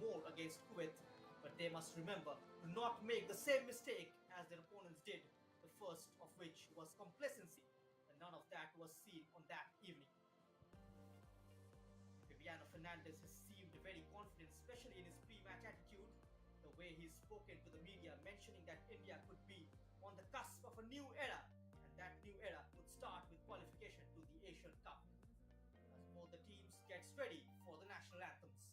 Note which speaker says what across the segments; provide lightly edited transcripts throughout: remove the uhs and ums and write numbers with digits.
Speaker 1: more against Kuwait, but they must remember to not make the same mistake as their opponents did, the first of which was complacency, and none of that was seen on that evening. Viviano Fernandes has seemed very confident, especially in his pre-match attitude, the way he's spoken to the media, mentioning that India could be on the cusp of a new era, and that new era would start with qualification to the Asian Cup, as both the teams gets ready for the national anthems.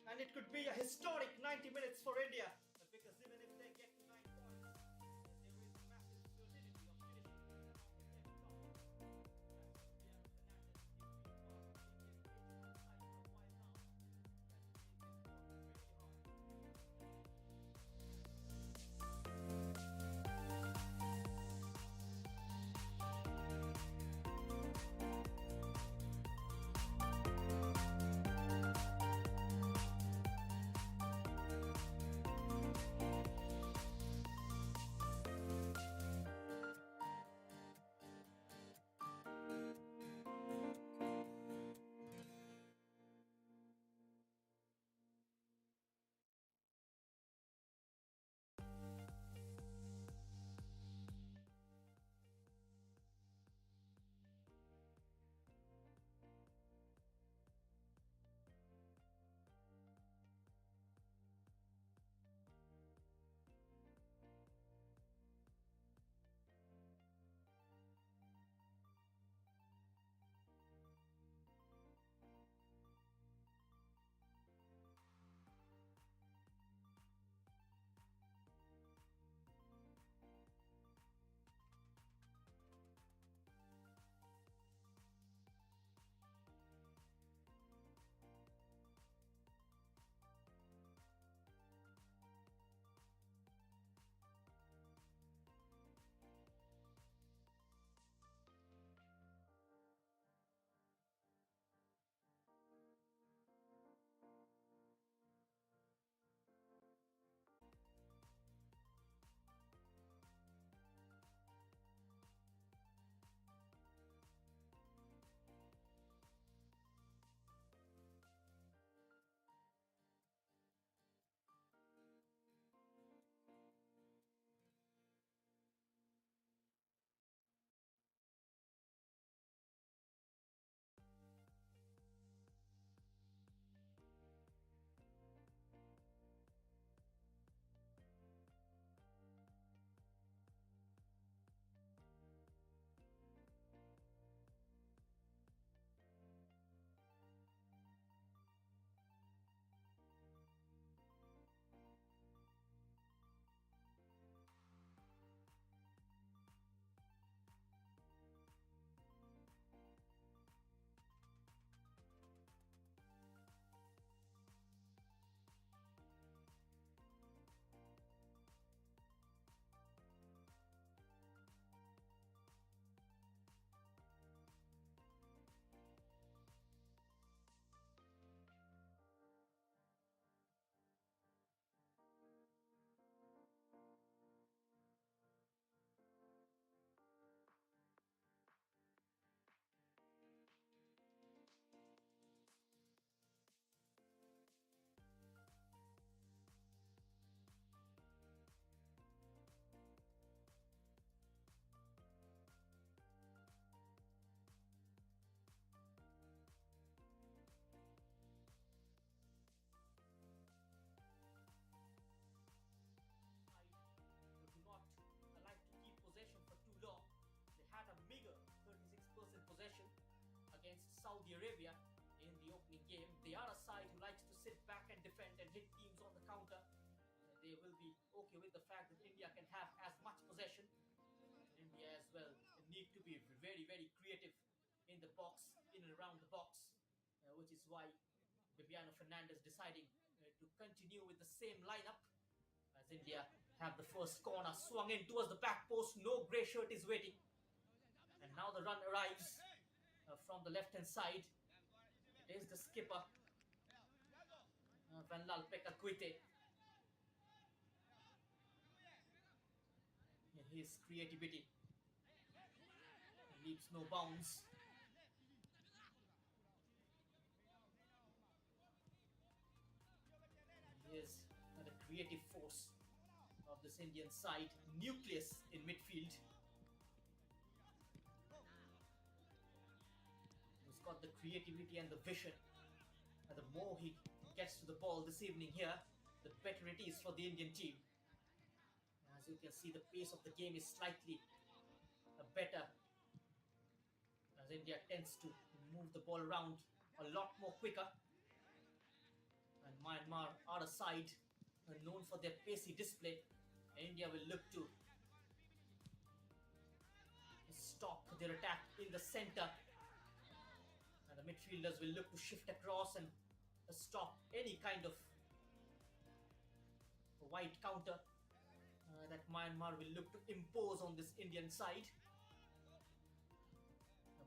Speaker 1: And it could be a historic 90 minutes for India, because even if they get to 9 points, there is a massive certainty of finishing in the top 10 top. Viviano Fernandes is being part of the Indian national side for a while now. That remains very hard. against Saudi Arabia in the opening game. They are a side who likes to sit back and defend and hit teams on the counter. They will be okay with the fact that India can have as much possession. India as well need to be very, very creative in the box, in and around the box, which is why Bibiano Fernandes deciding to continue with the same lineup. As India have the first corner swung in towards the back post. No grey shirt is waiting. And now the run arrives from the left hand side. It is the skipper, Vanlal Pekakwite. His creativity leaves no bounds. He is the creative force of this Indian side, nucleus in midfield. He's got the creativity and the vision. And the more he gets to the ball this evening here, the better it is for the Indian team. As you can see, the pace of the game is slightly better, as India tends to move the ball around a lot more quicker. And Myanmar are a side known for their pacey display. India will look to stop their attack in the center. And the midfielders will look to shift across and stop any kind of wide counter that Myanmar will look to impose on this Indian side.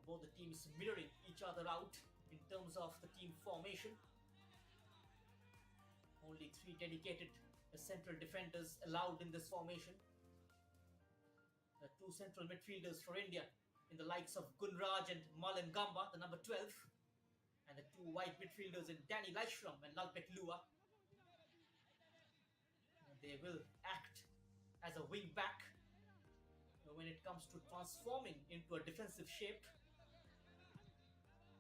Speaker 1: Both the teams mirroring each other out in terms of the team formation. Only 3 dedicated central defenders allowed in this formation. 2 central midfielders for India in the likes of Gunraj and Malin Gamba, the number 12. And the 2 wide midfielders in Danny Laishram and Lalpet Lua. They will act as a wing back when it comes to transforming into a defensive shape.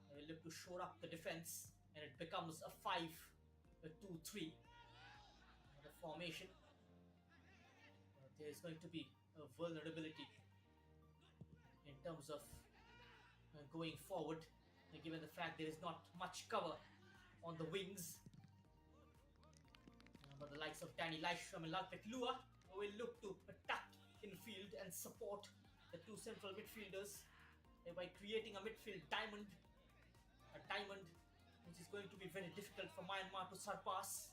Speaker 1: They will look to shore up the defense and it becomes a 5-2-3 the formation. There is going to be a vulnerability in terms of going forward, given the fact there is not much cover on the wings. But the likes of Danny Laishram and Lalpet Lua will look to attack infield and support the 2 central midfielders by creating a midfield diamond. A diamond which is going to be very difficult for Myanmar to surpass.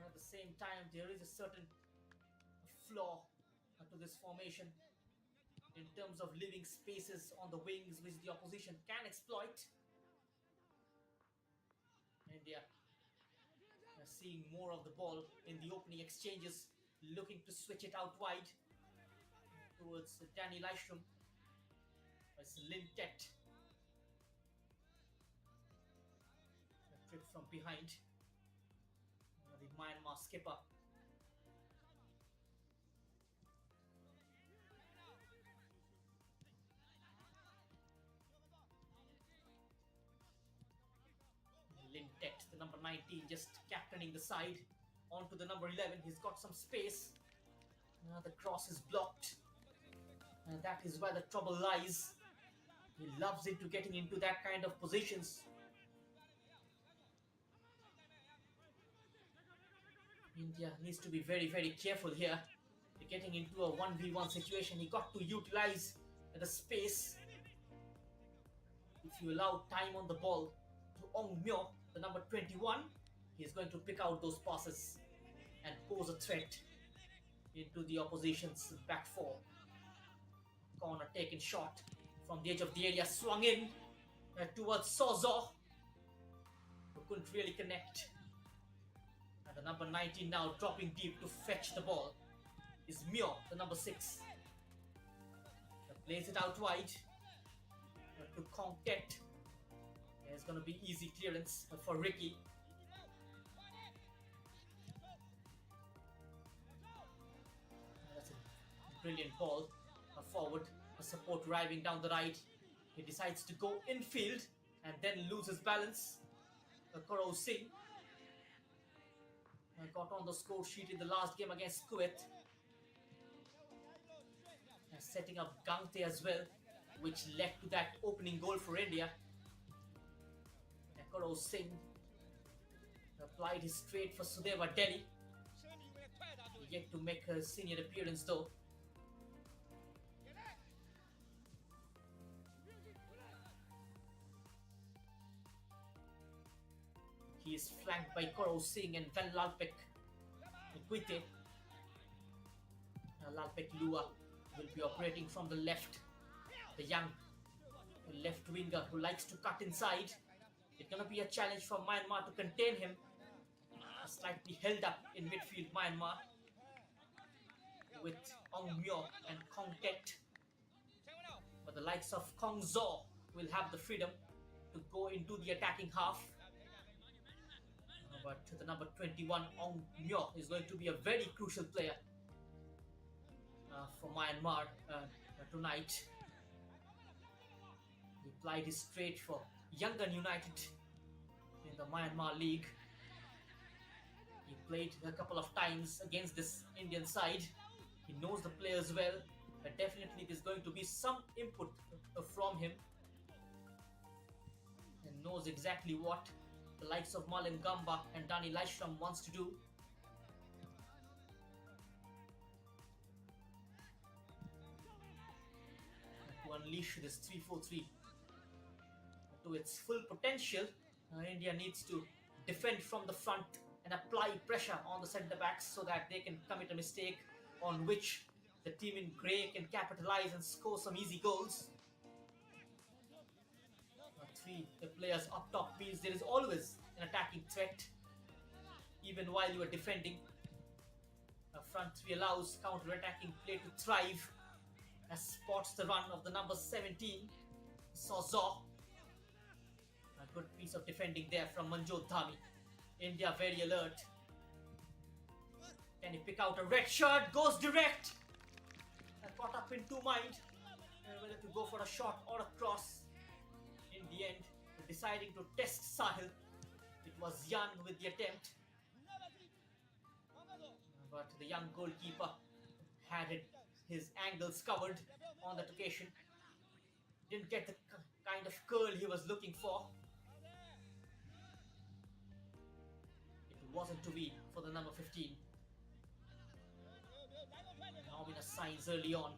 Speaker 1: At the same time, there is a certain flaw to this formation in terms of leaving spaces on the wings which the opposition can exploit. India seeing more of the ball in the opening exchanges, looking to switch it out wide towards Danny Laishram. It's Lintet. A trip from behind. The Myanmar skipper. Lintet, the number 19, just captaining the side. Onto the number 11, he's got some space. The cross is blocked. That is where the trouble lies. He loves into getting into that kind of positions. India needs to be very, very careful here. Getting into a 1v1 situation, he got to utilize the space. If you allow time on the ball to Ong Myo, the number 21, he is going to pick out those passes and pose a threat into the opposition's back four. Corner taken shot from the edge of the area, swung in towards Sozo, who couldn't really connect. And the number 19 now dropping deep to fetch the ball is Myo, the number 6. Plays it out wide to Kongket. It's going to be easy clearance for Ricky. That's a brilliant ball forward. A support driving down the right. He decides to go infield and then loses balance. Koro Singh got on the score sheet in the last game against Kuwait. Setting up Gangte as well. which led to that opening goal for India. Koro Singh applied his straight for Sudeva Delhi, yet to make her senior appearance though. He is flanked by Koro Singh and Van Lalpek Guite. Lalpek Lua will be operating from the left. The young left winger who likes to cut inside. It's gonna be a challenge for Myanmar to contain him. Slightly held up in midfield Myanmar with Ong Myo and Kong Tet. But the likes of Kong Zo will have the freedom to go into the attacking half. But the number 21 Ong Myo is going to be a very crucial player for Myanmar tonight. He applied his straight for Yangon United in the Myanmar League. He played a couple of times against this Indian side. He knows the players well, but definitely there's going to be some input from him, and knows exactly what the likes of Malin Gamba and Dani Laishram wants to do. To unleash this 3-4-3 to its full potential, India needs to defend from the front and apply pressure on the centre backs so that they can commit a mistake on which the team in grey can capitalize and score some easy goals. Three players up top means there is always an attacking threat even while you are defending. A front three allows counter-attacking play to thrive, as spots the run of the number 17 Sozo. A good piece of defending there from Manjot Dhami. India very alert. Can he pick out a red shirt? Goes direct. Caught up in two mind whether to go for a shot or a cross. In the end, deciding to test Sahil. It was Yan with the attempt. But the young goalkeeper had his angles covered on that occasion. Didn't get the kind of curl he was looking for. It wasn't to be for the number 15. Now been a signs early on.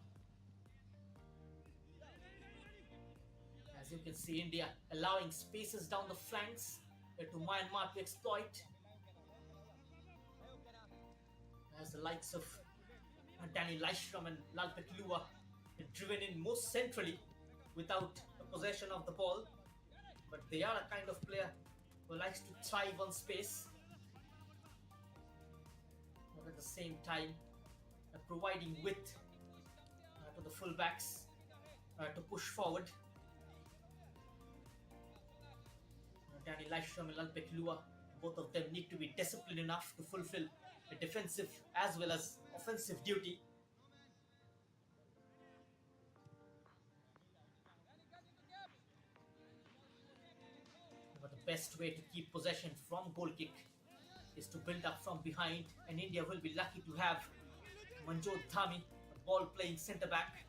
Speaker 1: As you can see, India allowing spaces down the flanks to Myanmar to exploit. As the likes of Dani Laishram and Lalpek Lua driven in most centrally without a possession of the ball. But they are a kind of player who likes to thrive on space. But at the same time, providing width to the fullbacks to push forward. Dani Laishram and Lalpek Lua, both of them need to be disciplined enough to fulfill a defensive as well as offensive duty. But the best way to keep possession from goal kick is to build up from behind, and India will be lucky to have Manjot Dhami, a ball-playing centre-back.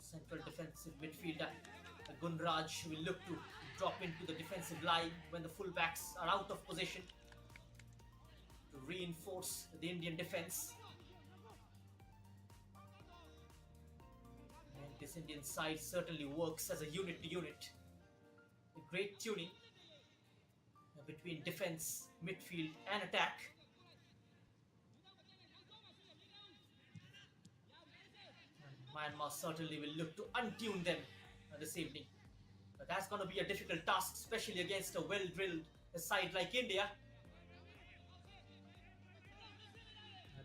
Speaker 1: Central defensive midfielder Gunraj will look to drop into the defensive line when the full-backs are out of position to reinforce the Indian defence. And this Indian side certainly works as a unit to unit. A great tuning between defense, midfield and attack. And Myanmar certainly will look to untune them this evening. But that's going to be a difficult task, especially against a well-drilled side like India.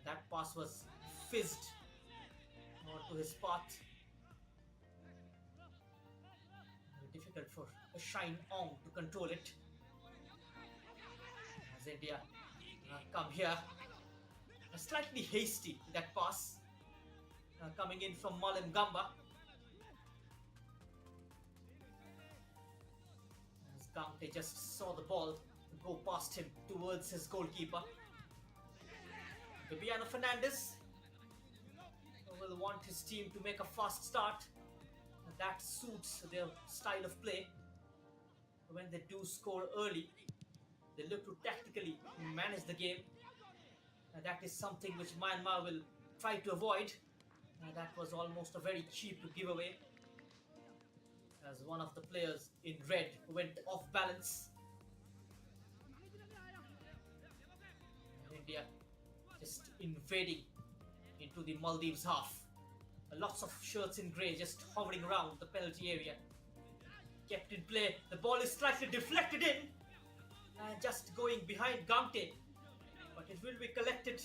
Speaker 1: That pass was fizzed onto his path. Very difficult for Shine Ong to control it. As India come here, slightly hasty that pass coming in from Malin Gamba. As Gamte just saw the ball go past him towards his goalkeeper. Viviano Fernandes will want his team to make a fast start. That suits their style of play. When they do score early, they look to tactically manage the game. That is something which Myanmar will try to avoid. That was almost a very cheap giveaway, as one of the players in red went off balance. And India just invading into the Maldives half. Lots of shirts in grey just hovering around the penalty area. Kept in play, the ball is slightly deflected in and just going behind Gamte, but it will be collected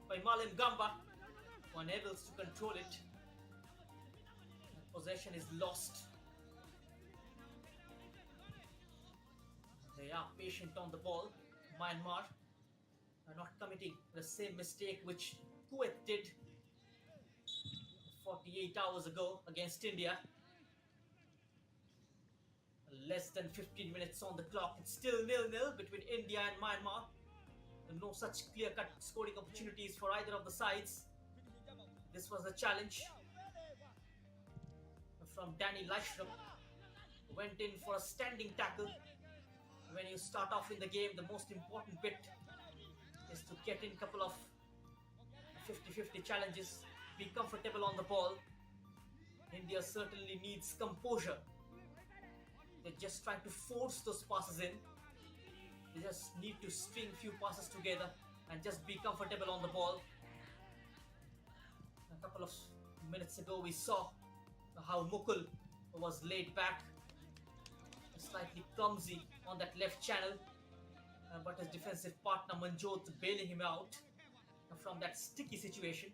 Speaker 1: by Malin Gamba, who unable to control it. And possession is lost. They are patient on the ball. Myanmar are not committing the same mistake which Kuwait did 48 hours ago against India. Less than 15 minutes on the clock. It's still 0-0 between India and Myanmar. No such clear-cut scoring opportunities for either of the sides. This was a challenge from Danny Lashram. Went in for a standing tackle. When you start off in the game, the most important bit is to get in a couple of 50-50 challenges. Be comfortable on the ball. India certainly needs composure. They're just trying to force those passes in. They just need to string few passes together and just be comfortable on the ball. A couple of minutes ago we saw how Mukul was laid back, slightly clumsy on that left channel, but his defensive partner Manjot bailing him out from that sticky situation.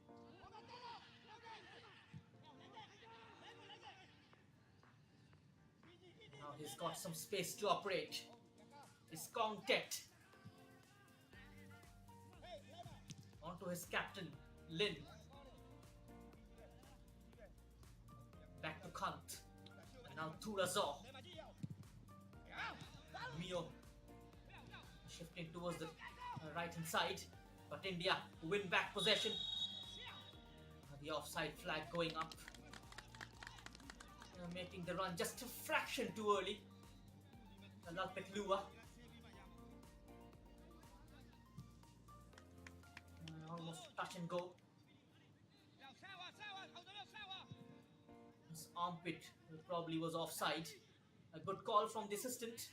Speaker 1: Now he's got some space to operate. It's Kong Tet onto his captain Lin. Back to Kant. And now Turazor. Mio shifting towards the right hand side, but India win back possession. The offside flag going up, making the run just a fraction too early. Lalpet Lua almost touch and go. His armpit probably was offside. A good call from the assistant.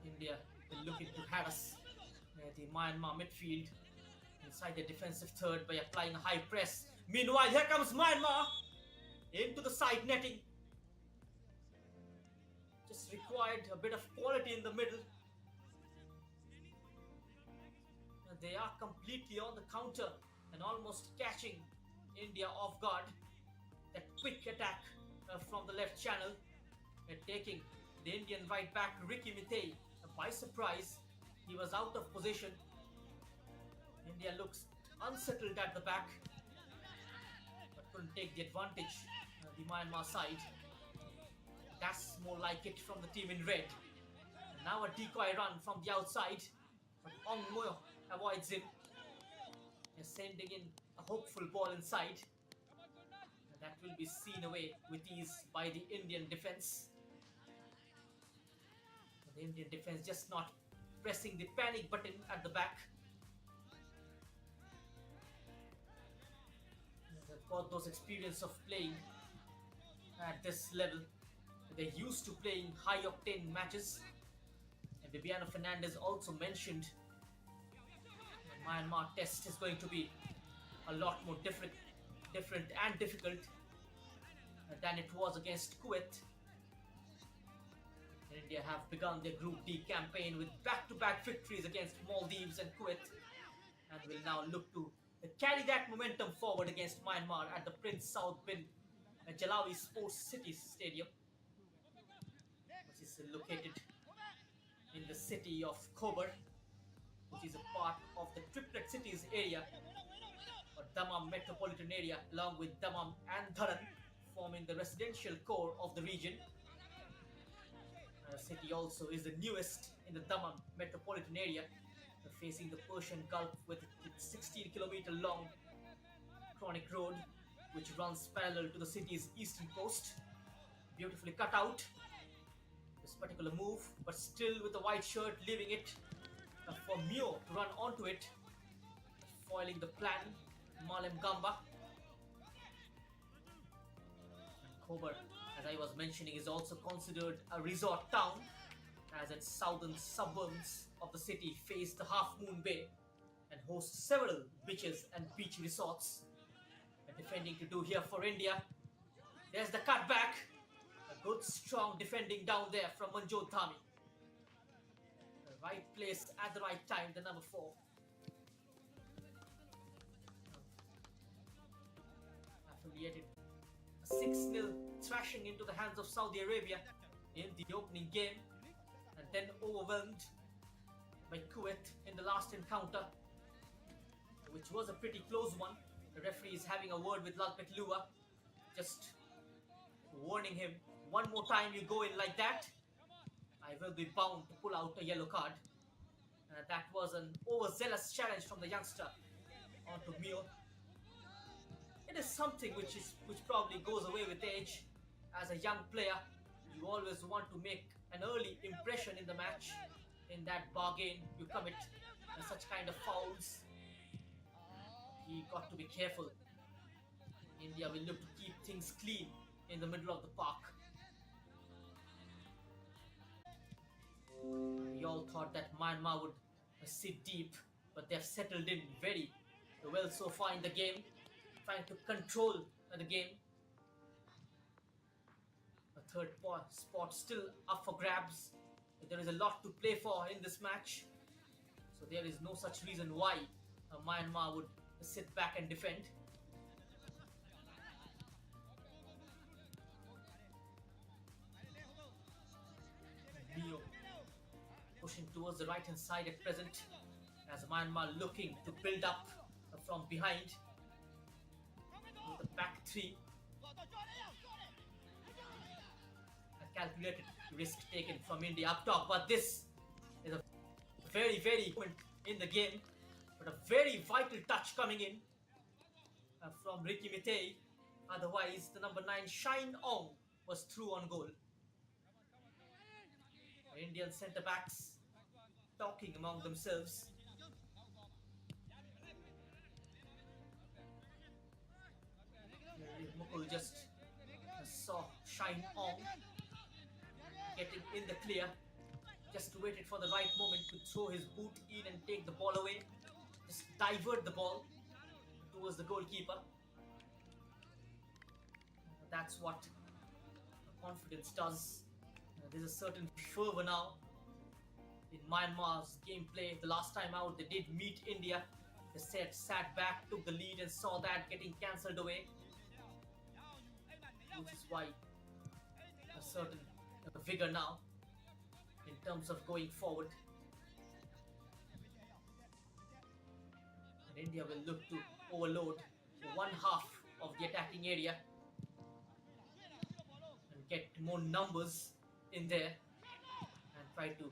Speaker 1: India looking to harass the Myanmar midfield inside the defensive third by applying a high press. Meanwhile, here comes Myanmar into the side netting. Just required a bit of quality in the middle. They are completely on the counter and almost catching India off guard. That quick attack from the left channel, taking the Indian right back Ricky Mitei by surprise. He was out of position. India looks unsettled at the back, but couldn't take the advantage. The Myanmar side. That's more like it from the team in red. And now a decoy run from the outside, but Ong Moyo avoids him. They're sending in a hopeful ball inside. And that will be seen away with ease by the Indian defense. The Indian defense just not pressing the panic button at the back. They've got those experience of playing at this level. They're used to playing high-octane matches. And Viviano Fernandes also mentioned the Myanmar test is going to be a lot more different and difficult than it was against Kuwait. India have begun their Group D campaign with back-to-back victories against Maldives and Kuwait, and will now look to carry that momentum forward against Myanmar at the Prince Saud bin Jalawi Sports City Stadium, which is located in the city of Khobar, which is a part of the Triplet Cities area, or Dammam metropolitan area, along with Dammam and Dharan, forming the residential core of the region. city also is the newest in the Daman metropolitan area, facing the Persian Gulf with its 16-kilometer long chronic road, which runs parallel to the city's eastern coast. Beautifully cut out, this particular move, but still with the white shirt, leaving it for Mio to run onto it, foiling the plan. Malem Gamba. Khobar, as I was mentioning, is also considered a resort town, as its southern suburbs of the city face the Half Moon Bay and host several beaches and beach resorts. And defending to do here for India. There's the cutback. A good strong defending down there from Manjot Dhami. The right place at the right time, the number 4. Affiliated. A 6-0 thrashing into the hands of Saudi Arabia in the opening game, and then overwhelmed by Kuwait in the last encounter, which was a pretty close one. The referee is having a word with Lalpet Lua, just warning him, one more time you go in like that, I will be bound to pull out a yellow card. That was an overzealous challenge from the youngster onto Mio. It is something which probably goes away with age. As a young player, you always want to make an early impression in the match. In that bargain, you commit such kind of fouls. He got to be careful. India will look to keep things clean in the middle of the park. We all thought that Myanmar would sit deep, but they've settled in very well so far in the game, trying to control the game. A third spot still up for grabs. There is a lot to play for in this match, so there is no such reason why Myanmar would sit back and defend. Mio pushing towards the right hand side at present, as Myanmar looking to build up from behind with the back 3. A calculated risk taken from India up top, but this is a very point in the game, but a very vital touch coming in from Ricky Mitei. Otherwise, the number 9 Shine Ong was through on goal. The Indian centre backs talking among themselves. Mukul just saw Shine Ong getting in the clear, just waited for the right moment to throw his boot in and take the ball away, just divert the ball towards the goalkeeper. That's what confidence does. There's a certain fervor now in Myanmar's gameplay. The last time out they did meet India, they sat back, took the lead and saw that getting cancelled away, which is why a certain vigor now in terms of going forward. And India will look to overload one half of the attacking area and get more numbers in there and try to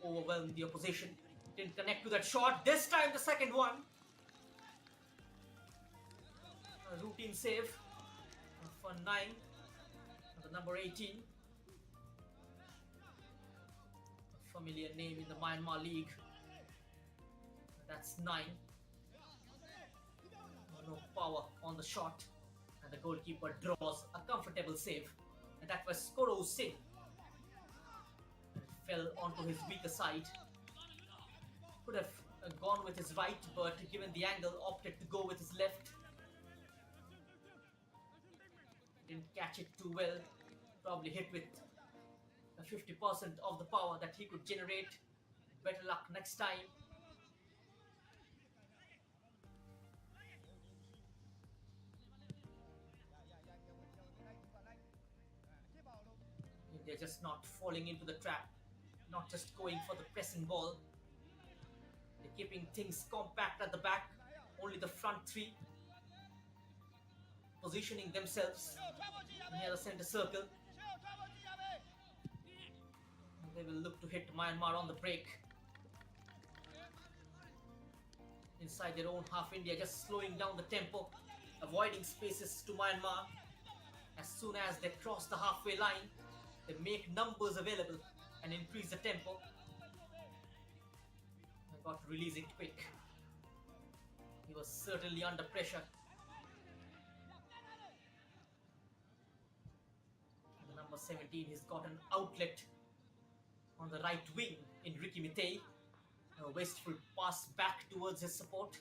Speaker 1: overwhelm the opposition. Didn't connect to that shot. This time the second one. A routine save for 9, the number 18. A familiar name in the Myanmar League. That's 9. No power on the shot, and the goalkeeper draws a comfortable save. And that was Koro Singh. Fell onto his weaker side. Could have gone with his right, but given the angle, opted to go with his left. Didn't catch it too well. Probably hit with 50% of the power that he could generate. Better luck next time. They're just not falling into the trap, not just going for the pressing ball. They're keeping things compact at the back, only the front 3 positioning themselves near the center circle. They will look to hit Myanmar on the break. Inside their own half, India just slowing down the tempo, avoiding spaces to Myanmar. As soon as they cross the halfway line, they make numbers available and increase the tempo. I got to release it quick. He was certainly under pressure. The number 17 has got an outlet on the right wing in Ricky Mitei. A wasteful pass back towards his support.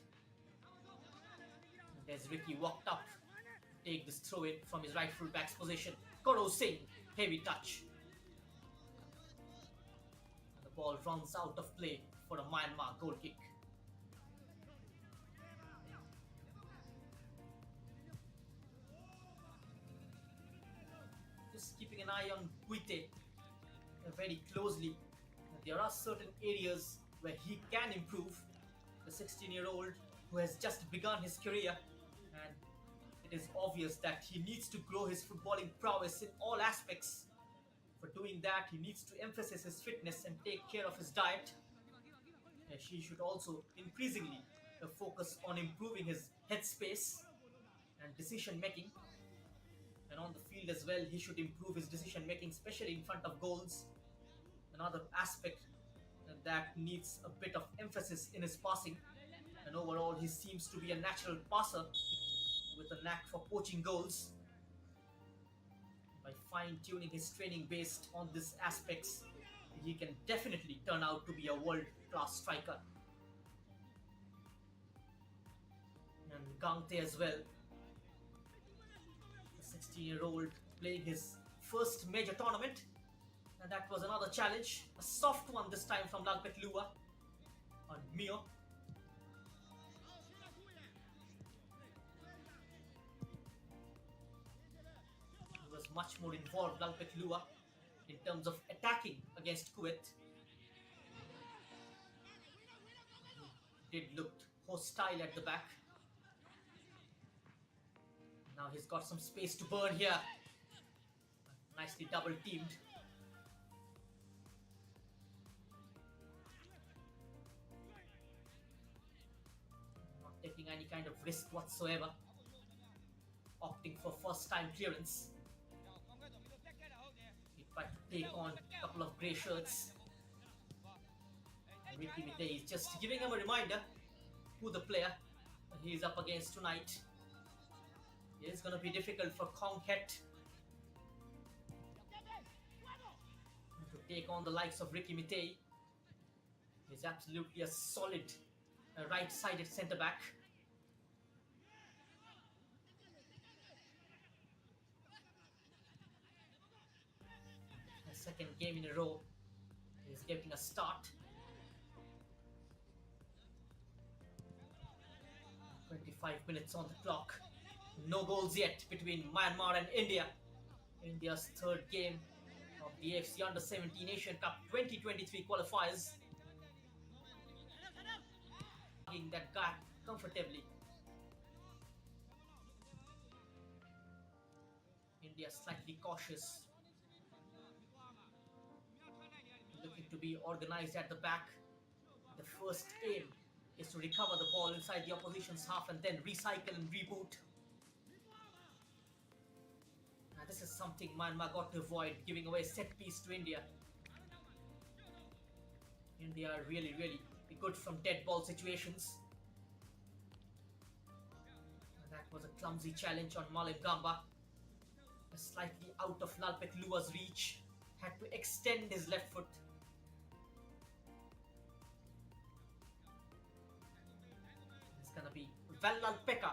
Speaker 1: And there's Ricky walked up to take this throw in from his right full back's position. Koro Singh, heavy touch. And the ball runs out of play for a Myanmar goal kick. Just keeping an eye on Guite very closely. There are certain areas where he can improve. The 16-year-old who has just begun his career, and it is obvious that he needs to grow his footballing prowess in all aspects. For doing that, he needs to emphasize his fitness and take care of his diet. He should also increasingly focus on improving his headspace and decision making. And on the field as well, he should improve his decision making, especially in front of goals. Another aspect that needs a bit of emphasis in his passing. And overall, he seems to be a natural passer with a knack for poaching goals. By fine-tuning his training based on these aspects, he can definitely turn out to be a world-class striker. And Gangte as well, the 16-year-old playing his first major tournament, and that was another challenge, a soft one this time from Lalpet Lua on Mio. He was much more involved, Lalpet Lua, in terms of attacking against Kuwait. He did look hostile at the back. Now he's got some space to burn here. Nicely double teamed. Not taking any kind of risk whatsoever. Opting for first time clearance. He tried to take on a couple of grey shirts. Ricky Mitei is just giving him a reminder who the player he is up against tonight. It is going to be difficult for Kong Het to take on the likes of Ricky Mitei. He's absolutely a solid right-sided centre-back. The second game in a row is getting a start. 25 minutes on the clock. No goals yet between Myanmar and India. India's third game of the AFC U17 Asian Cup 2023 qualifiers. Hugging that gap comfortably. India slightly cautious. Looking to be organized at the back. The first aim is to recover the ball inside the opposition's half and then recycle and reboot. Now this is something Myanmar got to avoid, giving away set piece to India. India are really good from dead ball situations. And that was a clumsy challenge on Malin Gamba. Slightly out of Lalpet Lua's reach. Had to extend his left foot. It's gonna be Vallal Pekka.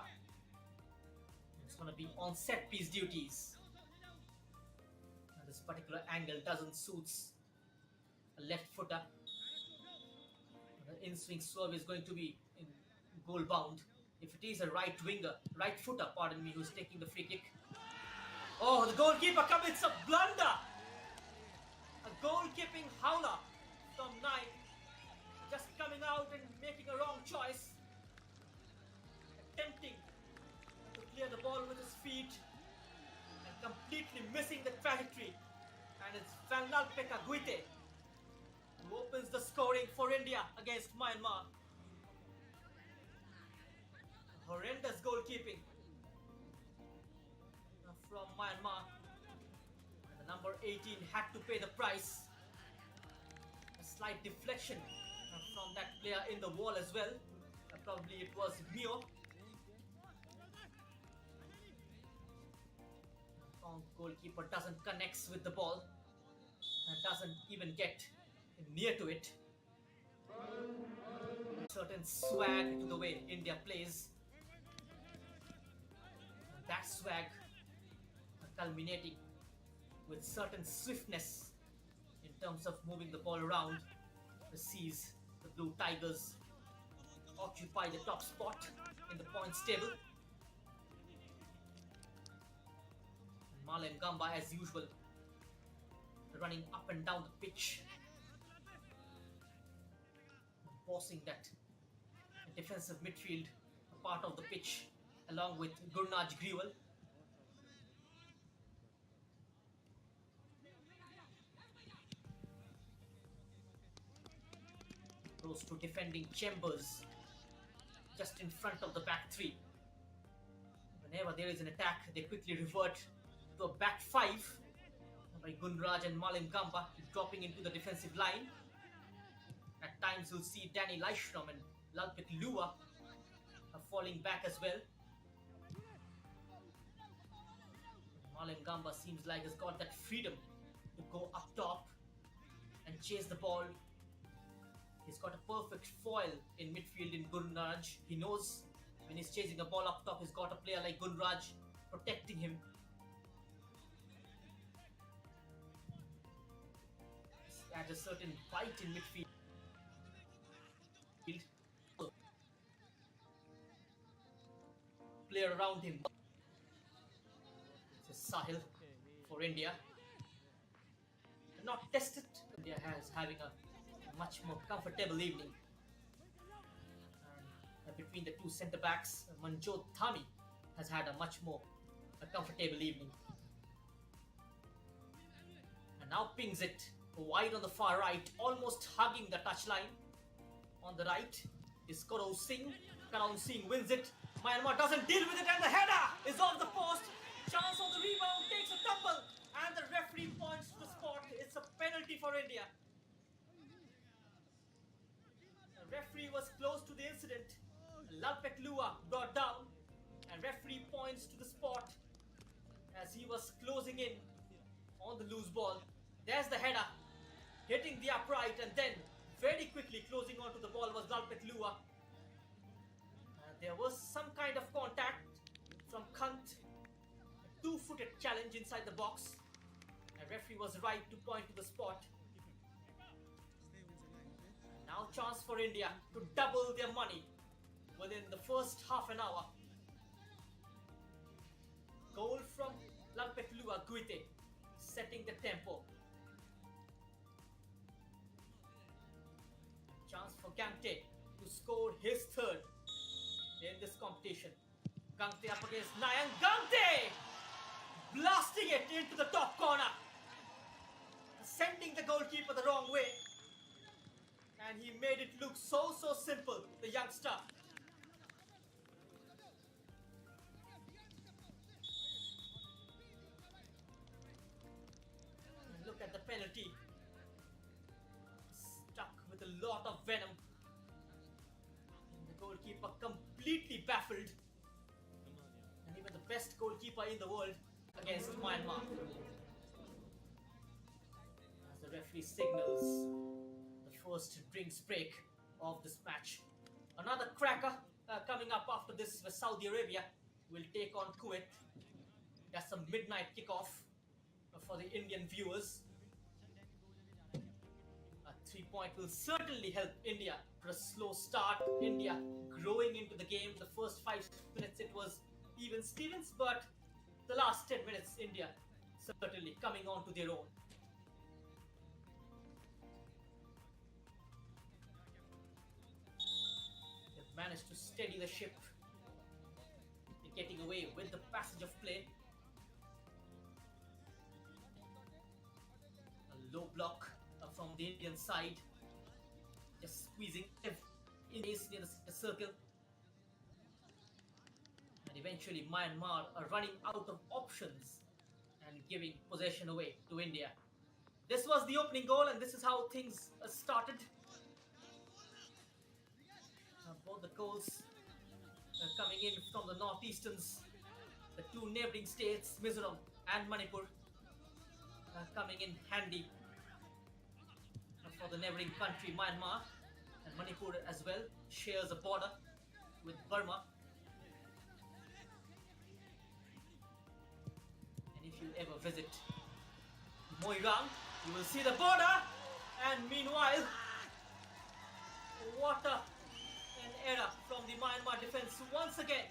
Speaker 1: It's gonna be on set piece duties. And this particular angle doesn't suit a left footer. The in-swing swerve is going to be in goal bound. If it is a right footer, pardon me, who's taking the free kick. Oh, the goalkeeper commits a blunder! A goalkeeping howler from 9. Just coming out and making a wrong choice. Attempting to clear the ball with his feet and completely missing the trajectory. And it's Vallal Pekka Guite who opens the scoring for India against Myanmar. Horrendous goalkeeping from Myanmar. And the number 18 had to pay the price. A slight deflection from that player in the wall as well. Probably it was Mio. Goalkeeper doesn't connect with the ball and doesn't even get near to it. Certain swag to the way India plays. And that swag culminating with certain swiftness in terms of moving the ball around the seas. The Blue Tigers occupy the top spot in the points table. Malen Gamba, as usual, running up and down the pitch, bossing that defensive midfield part of the pitch along with Gurnaj Grewal. Close to defending Chambers, just in front of the back three. Whenever there is an attack, they quickly revert to a back five by Gunraj and Malen Gamba dropping into the defensive line. At times you'll see Danny Leishram and Lalpit Lua falling back as well. Malen Gamba seems like he's got that freedom to go up top and chase the ball. He's got a perfect foil in midfield in Gunraj. He knows when he's chasing the ball up top, he's got a player like Gunraj protecting him. He adds a certain bite in midfield. Player around him. It's a Sahil for India. Not tested. India is having a much more comfortable evening. And between the two centre backs, Manjot Thami has had a much more comfortable evening. And now pings it wide on the far right, almost hugging the touchline. On the right is Karau Singh. Karau Singh wins it. Myanmar doesn't deal with it, and the header is off the post. Chance on the rebound, takes a tumble, and the referee points to the spot. It's a penalty for India. The referee was close to the incident. Lalpet Lua brought down, and referee points to the spot as he was closing in on the loose ball. There's the header, hitting the upright, and then very quickly closing onto the ball was Lalpet Lua. There was some kind of contact from Kant, a 2-footed challenge inside the box. The referee was right to point to the spot. Now chance for India to double their money within the first half an hour. Goal from Lalpet Lua Guite, setting the tempo. Chance for Gangte to score his third in this competition. Gangte up against Nayang. Gangte blasting it into the top corner, sending the goalkeeper the wrong way, and he made it look so simple, the youngster. And look at the penalty, stuck with a lot of venom. The goalkeeper completely baffled, and even the best goalkeeper in the world against Myanmar. As the referee signals the first drinks break of this match. Another cracker coming up after this, where Saudi Arabia will take on Kuwait. That's a midnight kickoff for the Indian viewers. A 3-point will certainly help India for a slow start. India growing into the game. The first 5 minutes it was even Stevens, but the last 10 minutes India certainly coming on to their own. They've managed to steady the ship. They're getting away with the passage of play. A low block from the Indian side. just squeezing in near the circle. And eventually Myanmar are running out of options and giving possession away to India. This was the opening goal, and this is how things started. Both the goals coming in from the northeasterns, the two neighboring states, Mizoram and Manipur, coming in handy for the neighboring country Myanmar, and Manipur as well shares a border with Burma. And if you ever visit Moirang, you will see the border. And meanwhile, what an error from the Myanmar defense once again.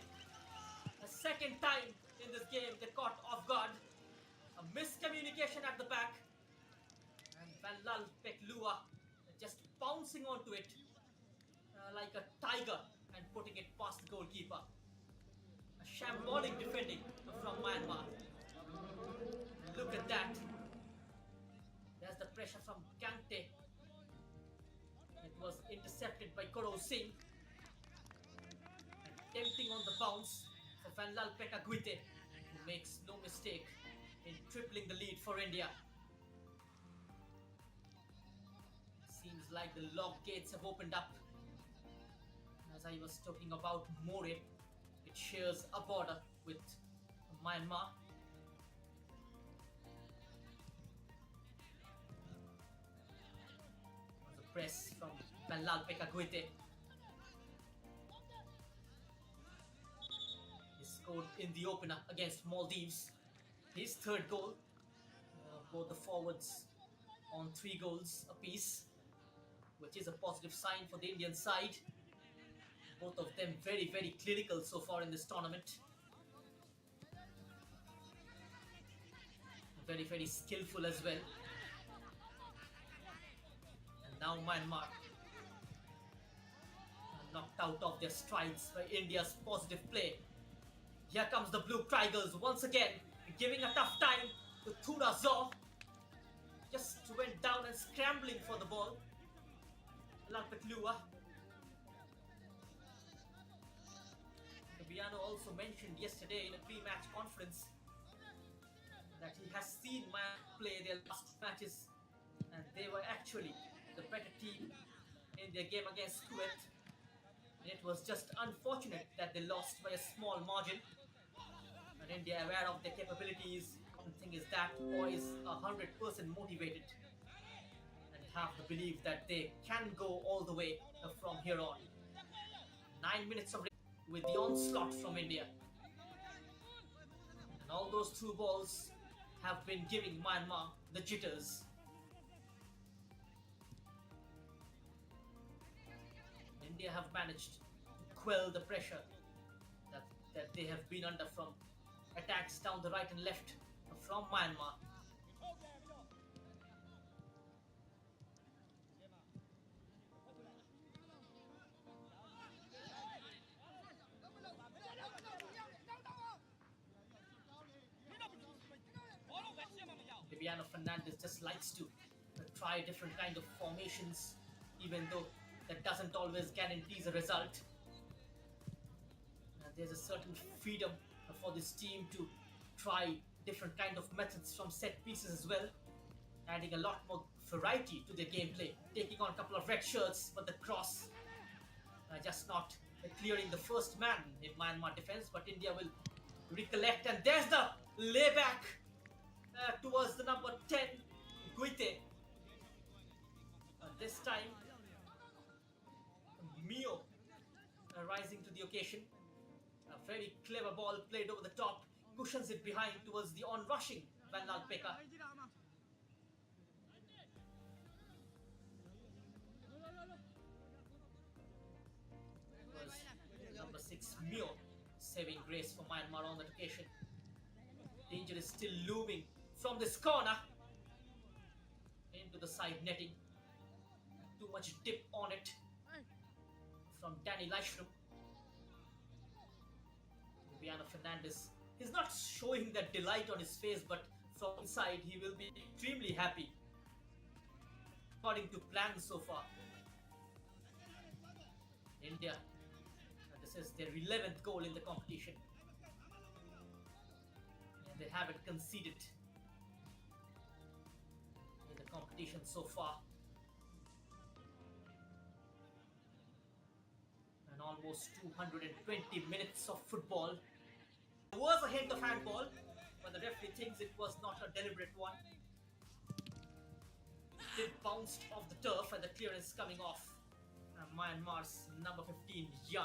Speaker 1: A second time in this game they caught off guard. A miscommunication at the back, and Vanlal Peklua just bouncing onto it like a tiger and putting it past the goalkeeper. A shambolic defending from Myanmar. Look at that. There's the pressure from Kangte. It was intercepted by Koro Singh. And tempting on the bounce for Vanlal Pekaguite, who makes no mistake in tripling the lead for India. Seems like the lock gates have opened up. As I was talking about More, it shares a border with Myanmar. The press from Vanlal Pekaguite. He scored in the opener against Maldives. His third goal. Both the forwards on 3 goals apiece, which is a positive sign for the Indian side. Both of them very, very clinical so far in this tournament. Very, very skillful as well. And now Myanmar knocked out of their strides by India's positive play. Here comes the Blue Tigers once again, giving a tough time to Thura Zaw. Just went down and scrambling for the ball. Lalpetlua. Tobiano also mentioned yesterday in a pre-match conference that he has seen Myanmar play their last matches, and they were actually the better team in their game against Kuwait. And it was just unfortunate that they lost by a small margin. But India, aware of their capabilities, the thing is that boys are 100% motivated and have the belief that they can go all the way from here on. 9 minutes of with the onslaught from India. And all those through balls have been giving Myanmar the jitters. India have managed to quell the pressure that they have been under from attacks down the right and left from Myanmar. Viviano Fernandez just likes to try different kind of formations, even though that doesn't always guarantee a result. There's a certain freedom for this team to try different kind of methods from set pieces as well, adding a lot more variety to their gameplay, taking on a couple of red shirts, but the cross just not clearing the first man in Myanmar defense, but India will recollect, and there's the layback towards the number 10, Guite. This time, Mio rising to the occasion. A very clever ball played over the top, cushions it behind towards the on-rushing Vanlal Peka. It was number 6, Mio, saving grace for Myanmar on that occasion. Danger is still looming from this corner into the side netting. Too much dip on it from Danny Leishram. Viviano Fernandez, he's not showing that delight on his face, but from inside he will be extremely happy. According to plan so far. India, this is their 11th goal in the competition. And they haven't conceded in the competition so far. And almost 220 minutes of football. There was a hint of handball, but the referee thinks it was not a deliberate one. It bounced off the turf and the clearance coming off Myanmar's number 15, Yan.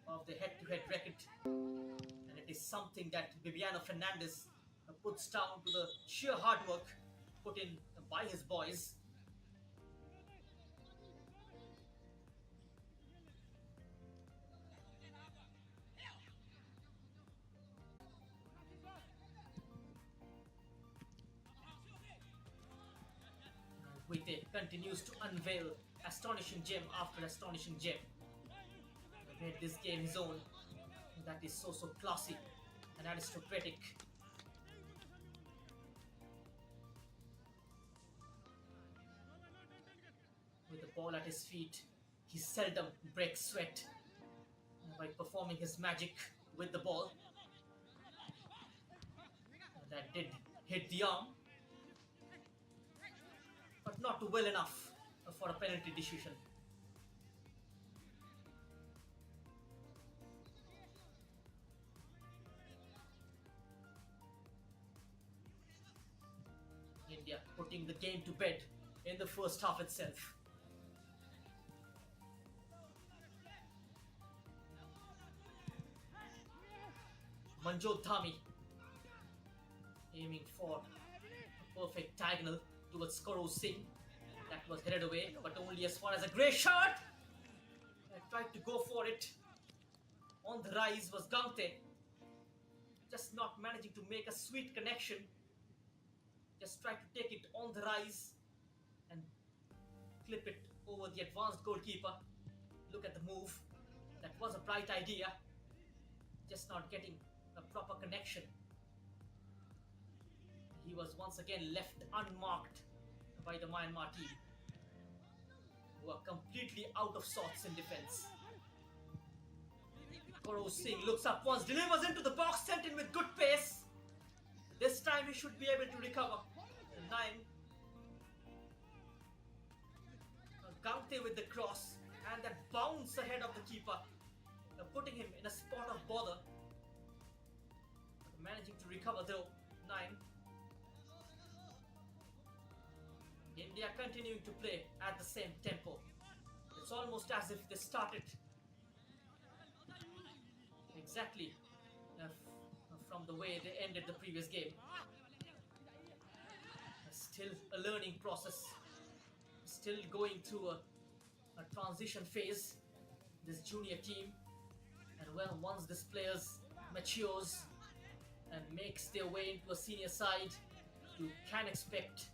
Speaker 1: Of the head-to-head record, and it is something that Viviano Fernandes puts down to the sheer hard work put in by his boys. Wite continues to unveil astonishing gem after astonishing gem. He made this game his own. That is so classy and aristocratic. With the ball at his feet, he seldom breaks sweat by performing his magic with the ball. That did hit the arm, but not well enough for a penalty decision. India putting the game to bed in the first half itself. Manjot Dhami aiming for a perfect diagonal towards Qualifiers Singh. That was headed away, but only as far as a great shot. Tried to go for it. On the rise was Gangte. Just not managing to make a sweet connection. Just tried to take it on the rise and clip it over the advanced goalkeeper. Look at the move. That was a bright idea. Just not getting a proper connection. He was once again left unmarked by the Myanmar team, who are completely out of sorts in defense. Qualifiers Singh looks up once, delivers into the box, sent in with good pace. This time he should be able to recover. 9. Gangte with the cross and that bounce ahead of the keeper, putting him in a spot of bother. Managing to recover though. 9. India continuing to play at the same tempo. It's almost as if they started exactly from the way they ended the previous game. Still a learning process. Still going through a transition phase, this junior team. And well, once this players matures and makes their way into a senior side, you can expect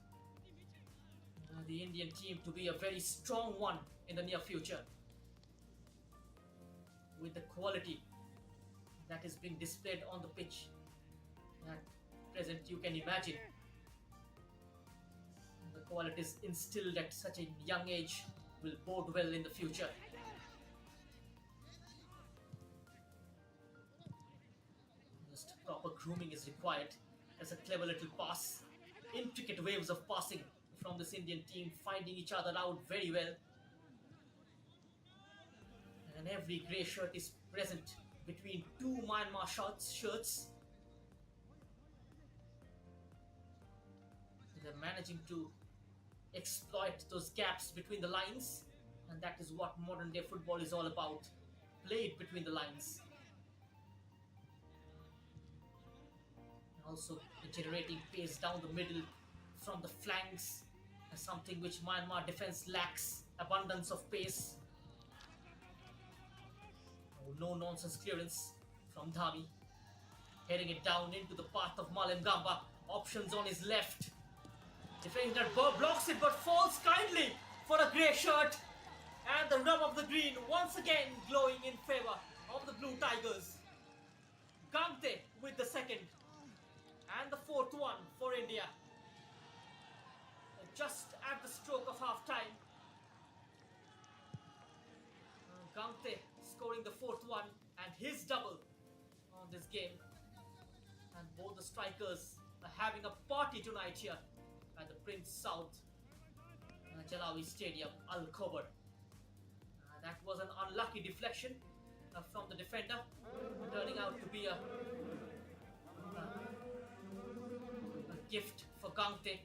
Speaker 1: the Indian team to be a very strong one in the near future. With the quality that is being displayed on the pitch at present, you can imagine the qualities instilled at such a young age will bode well in the future. Just proper grooming is required. As a clever little pass, intricate waves of passing from this Indian team, finding each other out very well. And every grey shirt is present between two Myanmar shirts. They're managing to exploit those gaps between the lines, and that is what modern day football is all about. Played between the lines. Also generating pace down the middle from the flanks, something which Myanmar defense lacks, abundance of pace. Oh, no nonsense clearance from Dhami, heading it down into the path of Malem Gamba. Options on his left. Defending that blocks it but falls kindly for a grey shirt, and the rub of the green once again glowing in favour of the Blue Tigers. Gangte with the second, And the fourth one for India. Just at the stroke of half-time. Gangte scoring the fourth one and his double on this game. And both the strikers are having a party tonight here at the Prince Saud Jalawi Stadium, Al Khobar. That was an unlucky deflection from the defender, turning out to be a gift for Gangte.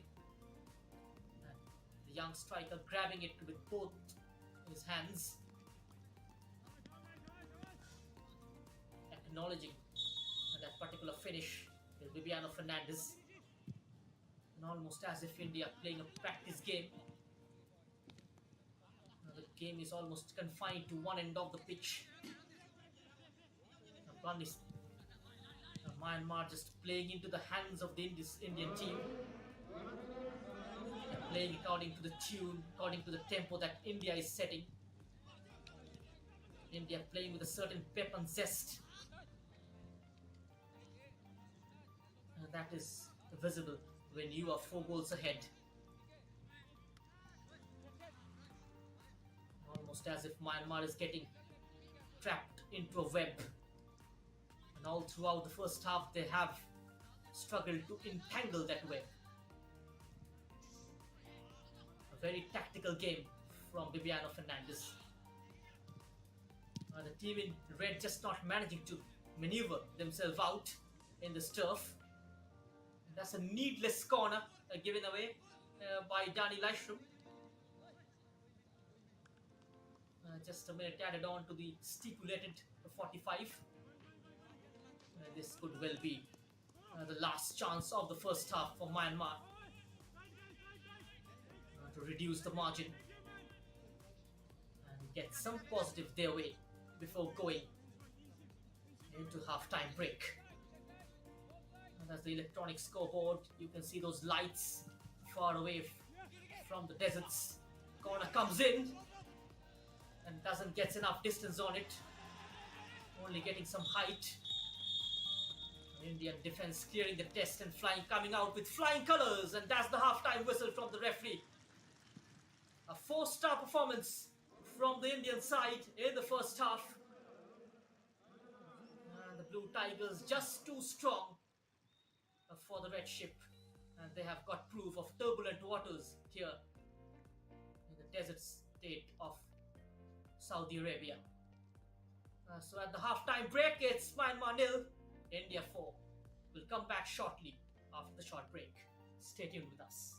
Speaker 1: The young striker grabbing it with both his hands, acknowledging that particular finish is Viviano Fernandes. And almost as if India playing a practice game. The game is almost confined to one end of the pitch. One is Myanmar just playing into the hands of the Indian team. Playing according to the tune, according to the tempo that India is setting. India playing with a certain pep and zest. And that is visible when you are 4 goals ahead. Almost as if Myanmar is getting trapped into a web. And all throughout the first half, they have struggled to entangle that web. A very tactical game from Viviano Fernandes. The team in red just not managing to maneuver themselves out in this turf. And that's a needless corner given away by Danny Lashram. Just a minute added on to the stipulated 45. This could well be the last chance of the first half for Myanmar to reduce the margin and get some positive their way before going into half-time break. And that's the electronic scoreboard. You can see those lights far away from the deserts. Corner comes in and doesn't get enough distance on it, only getting some height. Indian defense clearing the test and coming out with flying colors, and that's the half-time whistle from the referee. A 4-star performance from the Indian side in the first half. And the Blue Tigers just too strong for the Red Ship, and they have got proof of turbulent waters here in the desert state of Saudi Arabia. So at the half-time break, it's Myanmar 0, India 4. We'll come back shortly after the short break. Stay tuned with us.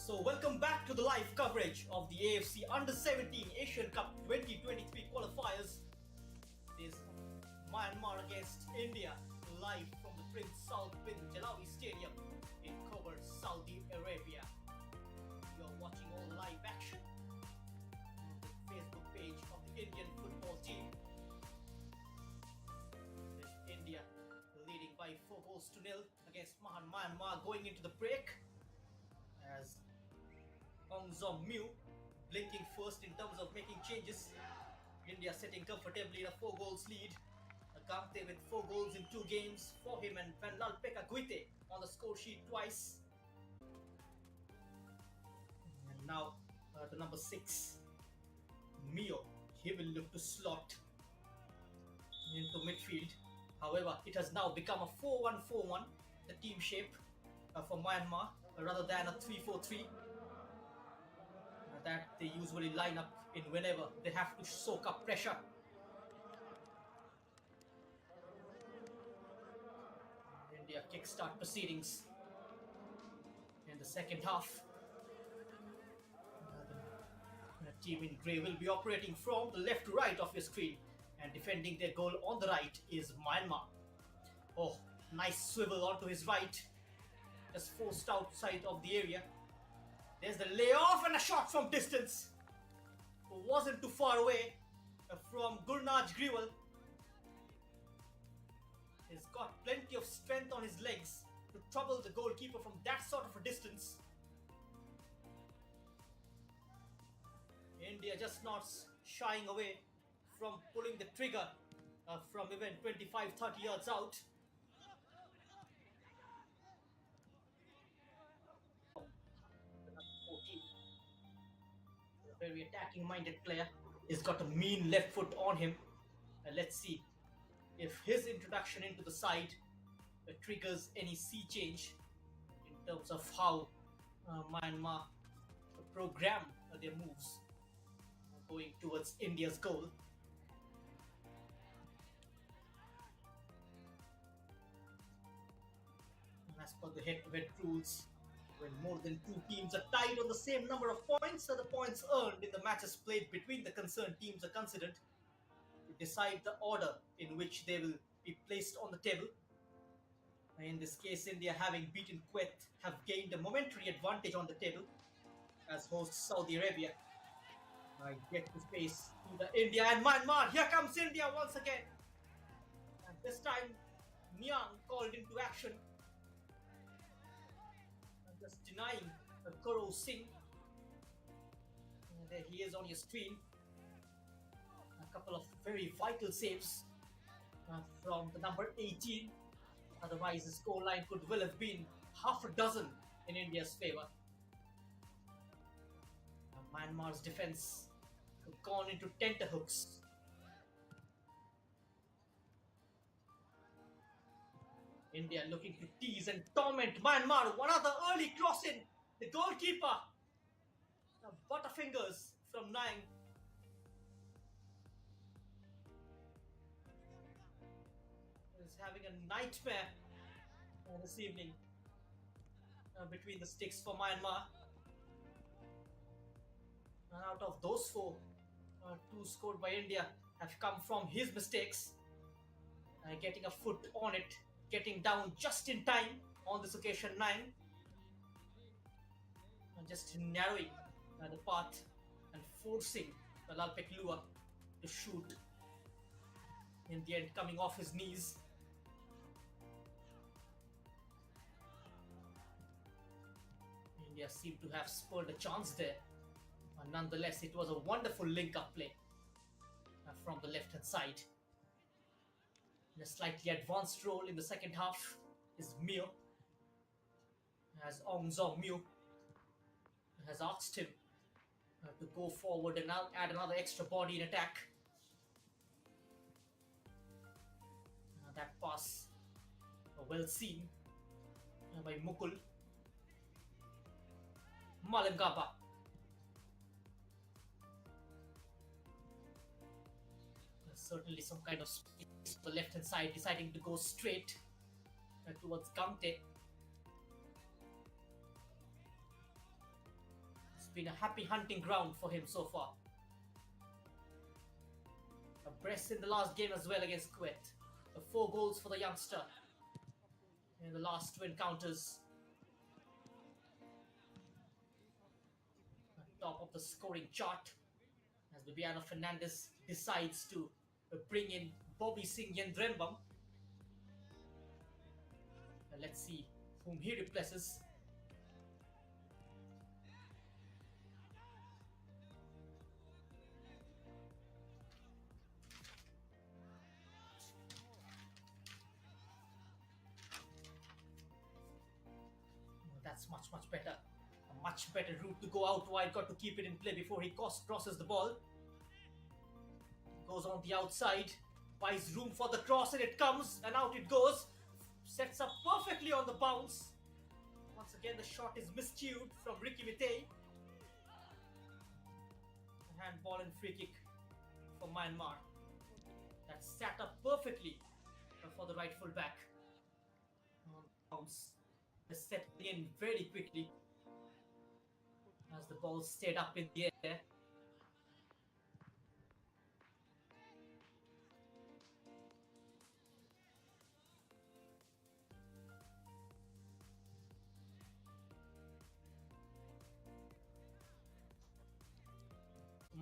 Speaker 1: So welcome back to the live coverage of the AFC U17 Asian Cup 2023 qualifiers. This Myanmar against India, live from the Prince Saud bin Jalawi Stadium in Khobar, Saudi Arabia. You are watching all the live action on the Facebook page of the Indian football team. With India leading by 4 goals to nil against Myanmar going into the break, as Ong Zom Mew blinking first in terms of making changes. India sitting comfortably in a 4 goals lead. Gamte with 4 goals in 2 games for him, and Van Lalpeka Guite on the score sheet twice. And now the number 6, Mio, he will look to slot into midfield. However, it has now become a 4-1-4-1, the team shape for Myanmar, rather than a 3-4-3 that they usually line up in whenever they have to soak up pressure. India kickstart proceedings in the second half. The team in grey will be operating from the left to right of your screen, and defending their goal on the right is Myanmar. Oh, nice swivel onto his right, just forced outside of the area. There's the layoff and a shot from distance. Wasn't too far away from Gurnaj Grewal. He's got plenty of strength on his legs to trouble the goalkeeper from that sort of a distance. India just not shying away from pulling the trigger from even 25-30 yards out. Number 14, a very attacking-minded player. He's got a mean left foot on him. Let's see if his introduction into the side triggers any sea change in terms of how Myanmar program their moves going towards India's goal. And as per the head-to-head rules, when more than 2 teams are tied on the same number of points, the points earned in the matches played between the concerned teams are considered to decide the order in which they will be placed on the table. In this case, India, having beaten Kuwait, have gained a momentary advantage on the table as hosts Saudi Arabia. I get to face either India and Myanmar. Here comes India once again, and this time Nyang called into action, and just denying Koro Singh. And there he is on your screen. A couple of very vital saves from the number 18. Otherwise, the scoreline could well have been half a dozen in India's favour. Myanmar's defence have gone into tenterhooks. India looking to tease and torment Myanmar. One other early cross in. The goalkeeper, Butterfingers from Nang, is having a nightmare this evening between the sticks for Myanmar. And out of those 4, 2 scored by India have come from his mistakes, getting a foot on it, getting down just in time on this occasion. 9, and just narrowing the path and forcing Lalpek Lua to shoot, in the end coming off his knees. India seemed to have spurred a chance there. Nonetheless, it was a wonderful link-up play from the left-hand side. In a slightly advanced role in the second half is Mio, as Ong Zom Mew has asked him to go forward and now add another extra body in attack. That pass well seen by Mukul. Malengaba. Certainly some kind of space on the left hand side, deciding to go straight towards Gamte. been a happy hunting ground for him so far. A brace in the last game as well against Kuwait. 4 goals for the youngster in the last 2 encounters. At top of the scoring chart as Bibiano Fernandes decides to bring in Bobby Singh Yendrembam. Let's see whom he replaces. That's much better. A much better route to go out wide. Got to keep it in play before he crosses the ball. Goes on the outside, buys room for the cross, and it comes, and out it goes. Sets up perfectly on the bounce. Once again, the shot is miscued from Ricky Mitei. Handball and free kick for Myanmar. That sat up perfectly for the right full back. Bounce. Set in very quickly as the ball stayed up in the air.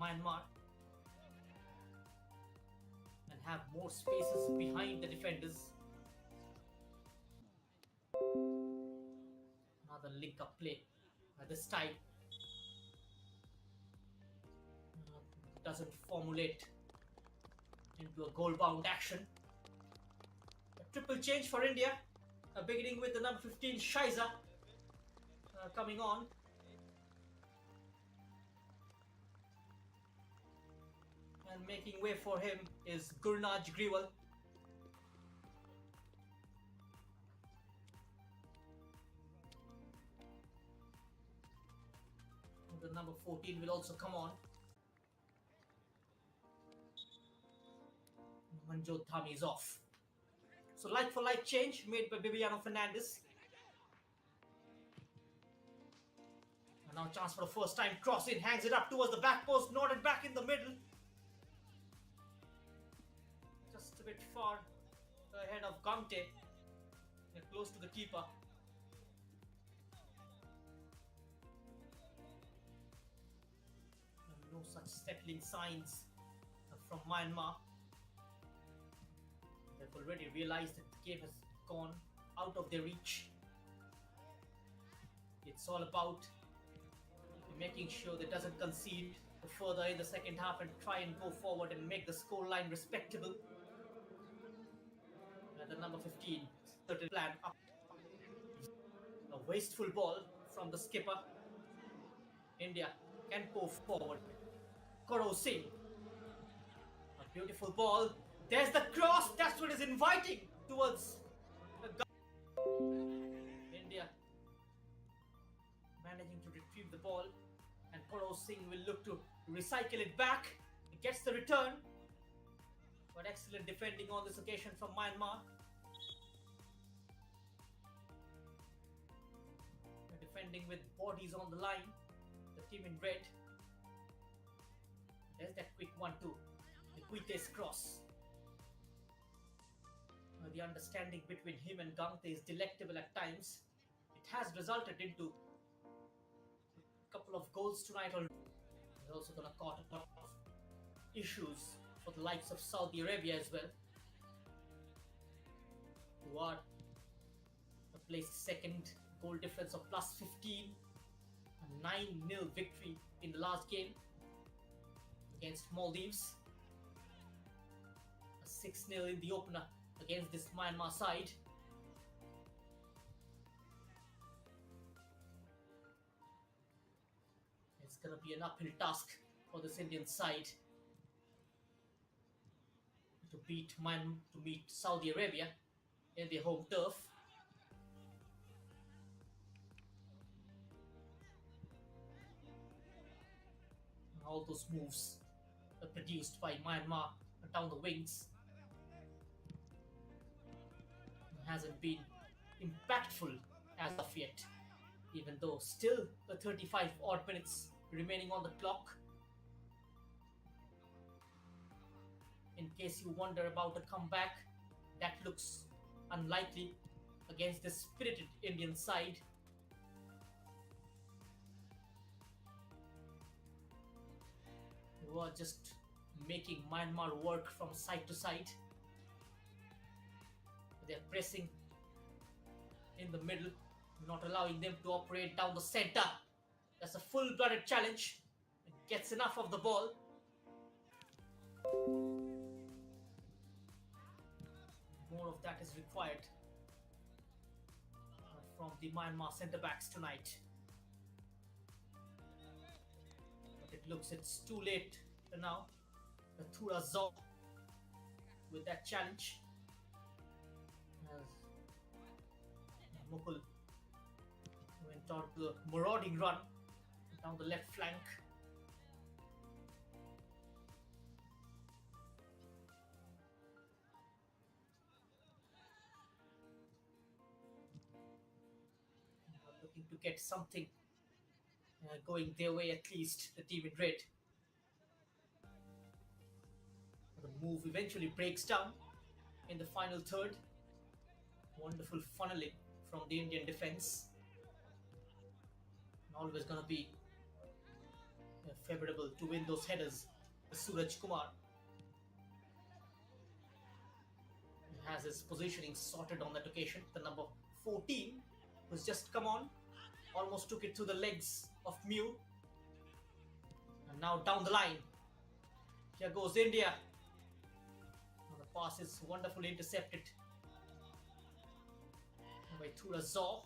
Speaker 1: Myanmar and have more spaces behind the defenders. Another link-up play. This time doesn't formulate into a goal-bound action. A triple change for India, beginning with the number 15 Shiza coming on. And making way for him is Gurnaj Grewal. The number 14 will also come on. Manjot Dhami is off. So like for like change made by Bibiano Fernandes. And now chance for the first time. Cross in, hangs it up towards the back post, nodded back in the middle. Just a bit far ahead of Gamte. Close to the keeper. No such settling signs from Myanmar. They've already realized that the game has gone out of their reach. It's all about making sure they doesn't concede further in the second half and try and go forward and make the scoreline respectable. And the number 15 plan up. A wasteful ball from the skipper. India can go forward. Koro Singh. A beautiful ball. There's the cross. That's what is inviting towards the India. Managing to retrieve the ball. And Koro Singh will look to recycle it back. He gets the return. But excellent defending on this occasion from Myanmar. They're defending with bodies on the line. The team in red. There's that quick 1-2. The Kuite's cross. The understanding between him and Gamte is delectable at times. It has resulted into a couple of goals tonight already. He's also going to cause a lot of issues for the likes of Saudi Arabia as well, who are placed second, goal difference of plus 15, a 9-0 victory in the last game against Maldives, a 6-0 in the opener against this Myanmar side. It's going to be an uphill task for this Indian side to beat Saudi Arabia in their home turf. All those moves are produced by Myanmar down the wings. Hasn't been impactful as of yet, even though still the 35 odd minutes remaining on the clock. In case you wonder about a comeback, that looks unlikely against the spirited Indian side. Who are just making Myanmar work from side to side. They're pressing in the middle, not allowing them to operate down the center. That's a full-blooded challenge. It gets enough of the ball. More of that is required from the Myanmar centre-backs tonight. But it looks it's too late now. The Thura Zaw with that challenge. As Mukul went on the marauding run down the left flank. Looking to get something going their way, at least the team in red. The move eventually breaks down in the final third. Wonderful funneling from the Indian defense. And always going to be favorable to win those headers. Suraj Kumar has his positioning sorted on that occasion. The number 14 who's just come on, almost took it to the legs of Mew. And now down the line. Here goes India. And the pass is wonderfully intercepted by Thura Zaw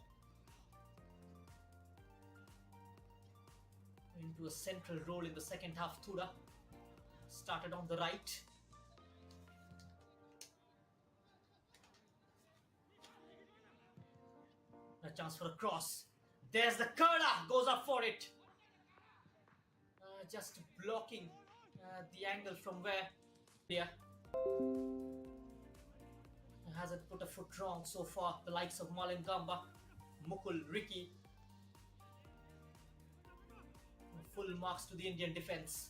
Speaker 1: into a central role in the second half. Thura started on the right. A chance for a cross. There's the curler, goes up for it. Just blocking the angle from where India hasn't put a foot wrong so far. The likes of Malin Gamba, Mukul, Ricky. Full marks to the Indian defense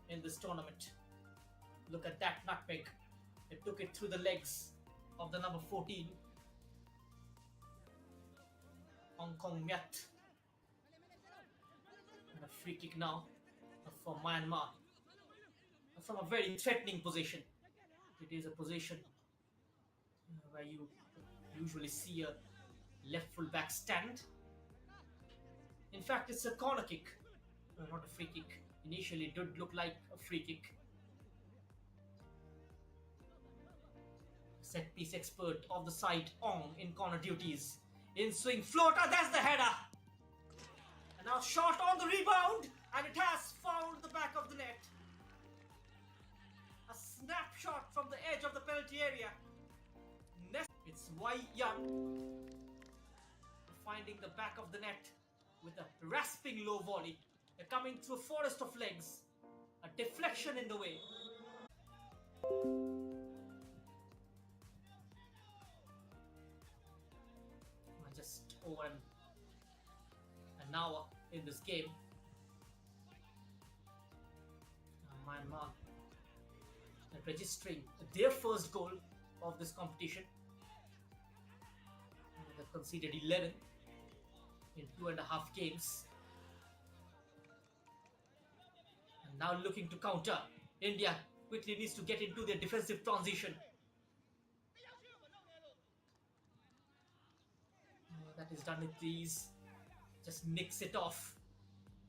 Speaker 1: in this tournament. Look at that nutmeg. It took it through the legs of the number 14. Hong Kong Myat. And a free kick now for Myanmar. From a very threatening position. It is a position where you usually see a left full back stand. In fact, it's a corner kick, not a free kick. Initially, it did look like a free kick. Set piece expert of the side, Ong, in corner duties. In swing floater, that's the header. And now shot on the rebound, and it has found the back of the net. A snapshot from the edge of the penalty area. It's Wai Young finding the back of the net with a rasping low volley. They're coming through a forest of legs. A deflection in the way. Just over an hour in this game. Myanmar registering their first goal of this competition. They've conceded 11 in 2.5 games. And now looking to counter. India quickly needs to get into their defensive transition. That is done with ease. Just nicks it off.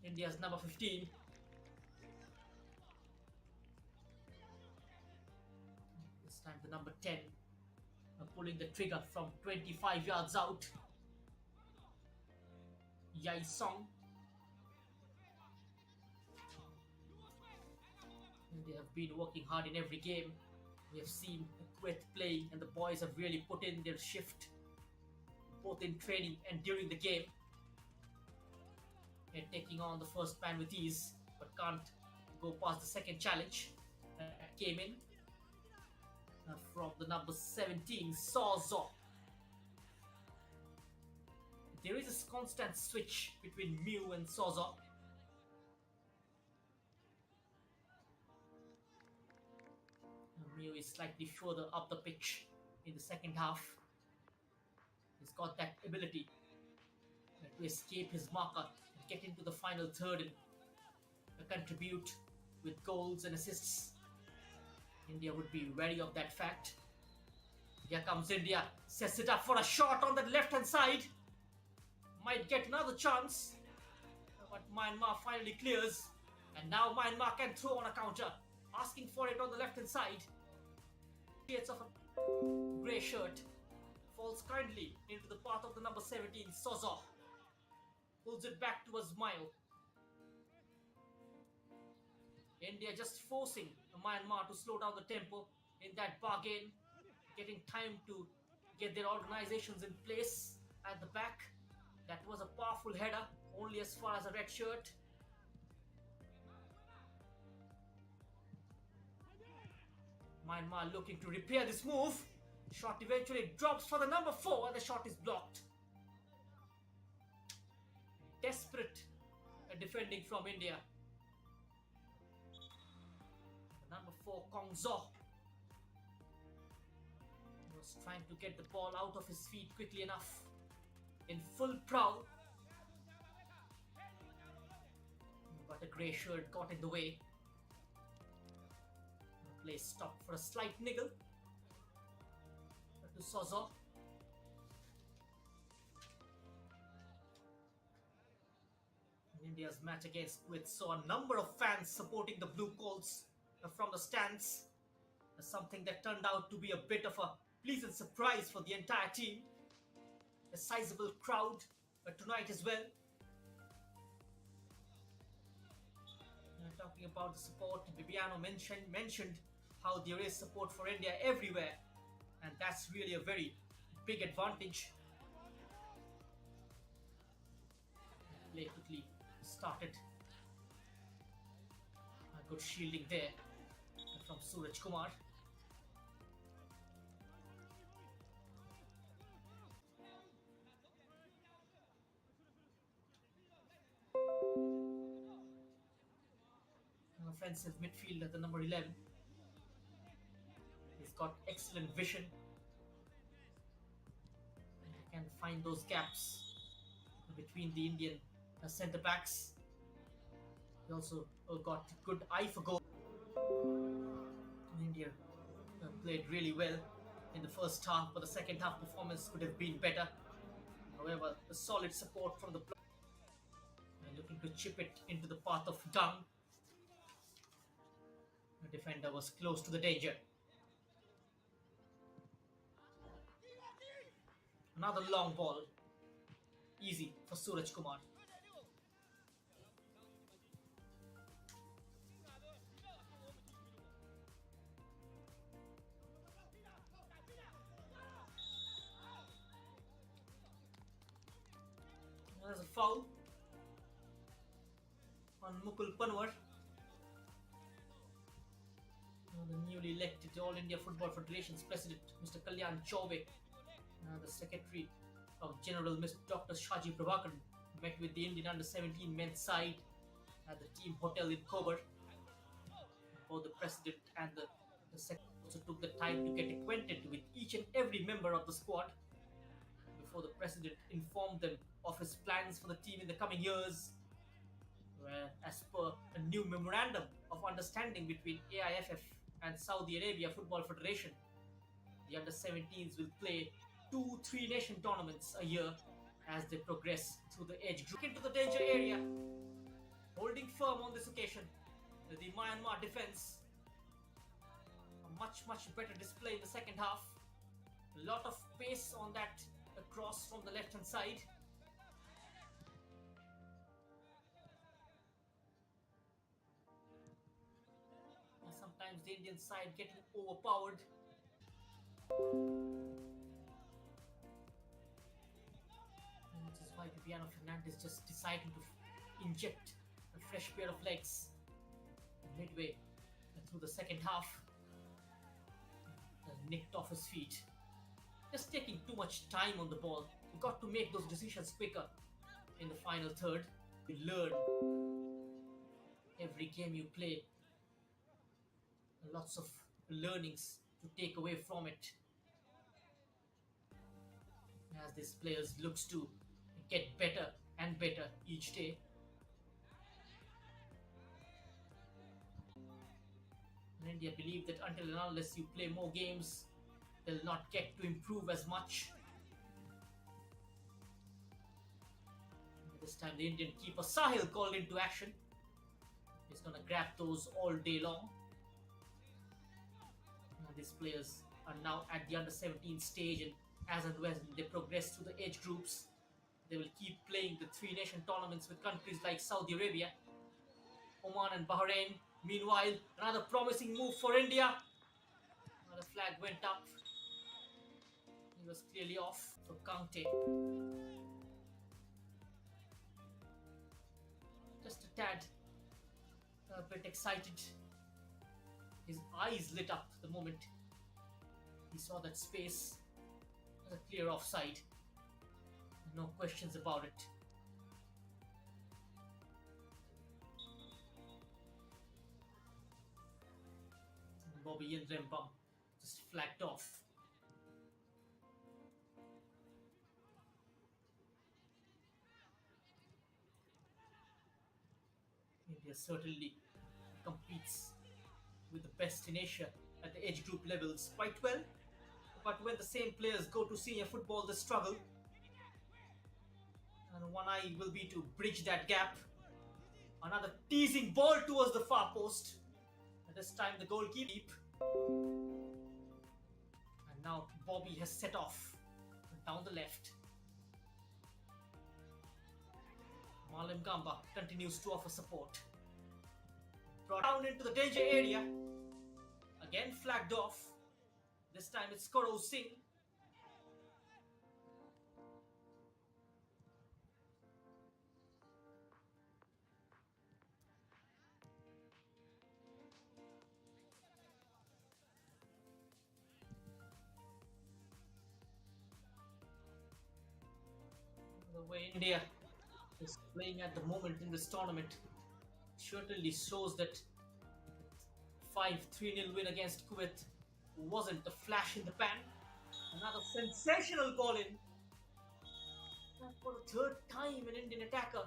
Speaker 1: India's number 15. This time the number 10 pulling the trigger from 25 yards out. Yai Song. And they have been working hard in every game. We have seen Kuwait play, and the boys have really put in their shift, both in training and during the game. They're taking on the first man with ease, but can't go past the second challenge that came in from the number 17, Saw. There is a constant switch between Mew and Saw. Mio is slightly further up the pitch in the second half. He's got that ability to escape his marker and get into the final third and contribute with goals and assists. India would be wary of that fact. Here comes India, sets it up for a shot on the left hand side. Might get another chance, but Myanmar finally clears. And now Myanmar can throw on a counter, asking for it on the left hand side. Shades of a grey shirt falls kindly into the path of the number 17, Sozo. Pulls it back to a smile. India just forcing Myanmar to slow down the tempo in that bargain, getting time to get their organizations in place at the back. That was a powerful header, only as far as a red shirt. Myanmar looking to repair this move. Shot eventually drops for the number 4 and the shot is blocked. Desperate defending from India. The number 4, Kong Zo, was trying to get the ball out of his feet quickly enough. In full prowl. But a grey shirt got in the way. The play stopped for a slight niggle. To Sozo. India's match against Kuwait saw a number of fans supporting the Blue Coats from the stands. Something that turned out to be a bit of a pleasant surprise for the entire team. A sizable crowd tonight as well. Talking about the support, Bibiano mentioned how there is support for India everywhere, and that's really a very big advantage. Play quickly started. A good shielding there from Suraj Kumar. An offensive midfielder, the number 11. He's got excellent vision. And he can find those gaps between the Indian centre backs. He also got good eye for goal. India played really well in the first half, but the second half performance could have been better. However, the solid support from the looking to chip it into the path of Dung. The defender was close to the danger. Another long ball. Easy for Suraj Kumar. There's a foul on Mukul Panwar. The newly elected All India Football Federation's president, Mr. Kalyan Chaube, the secretary of General Mr. Dr. Shaji Prabhakaran, met with the Indian under-17 men's side at the team hotel in Kobar. Both the president and the secretary also took the time to get acquainted with each and every member of the squad before the president informed them of his plans for the team in the coming years. Where, as per a new memorandum of understanding between AIFF and Saudi Arabia Football Federation, the under-17s will play 2 3-nation tournaments a year as they progress through the age group. Into the danger area, holding firm on this occasion, the Myanmar defense. A much better display in the second half. A lot of pace on that cross from the left hand side. Sometimes the Indian side getting overpowered. Which is why Viviano Fernandes just decided to inject a fresh pair of legs midway through the second half. Nicked off his feet. Just taking too much time on the ball. You got to make those decisions quicker in the final third. You learn every game you play. Lots of learnings to take away from it as these players looks to get better and better each day. And India believe that until and unless you play more games, they'll not get to improve as much. This time the Indian keeper Sahil called into action. He's going to grab those all day long. And these players are now at the under-17 stage, and as and when they progress through the age groups, they will keep playing the three-nation tournaments with countries like Saudi Arabia, Oman and Bahrain. Meanwhile, another promising move for India. Another flag went up. He was clearly off for Kante. Just a tad, a bit excited. His eyes lit up the moment he saw that space. It was a clear offside. No questions about it. Bobby and Rembam just flagged off. India certainly competes with the best in Asia at the age group levels quite well. But when the same players go to senior football, they struggle. And one eye will be to bridge that gap. Another teasing ball towards the far post. And this time the goalkeeper. And now Bobby has set off down the left. Malim Gamba continues to offer support. Brought down into the danger area. Again flagged off. This time it's Koro Singh. The way India is playing at the moment in this tournament certainly shows that 5-3-0 win against Kuwait wasn't a flash in the pan. Another sensational call in. And for the third time, an Indian attacker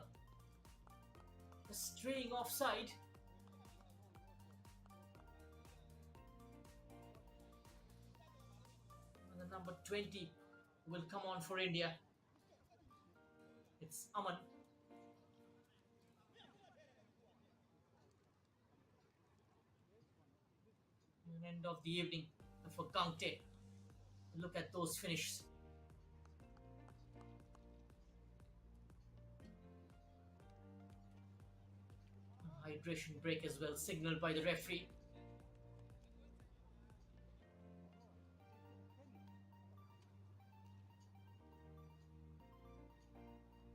Speaker 1: is straying offside. And the number 20 will come on for India. It's Aman. End of the evening for Kante. Look at those finishes. Hydration break as well, signaled by the referee.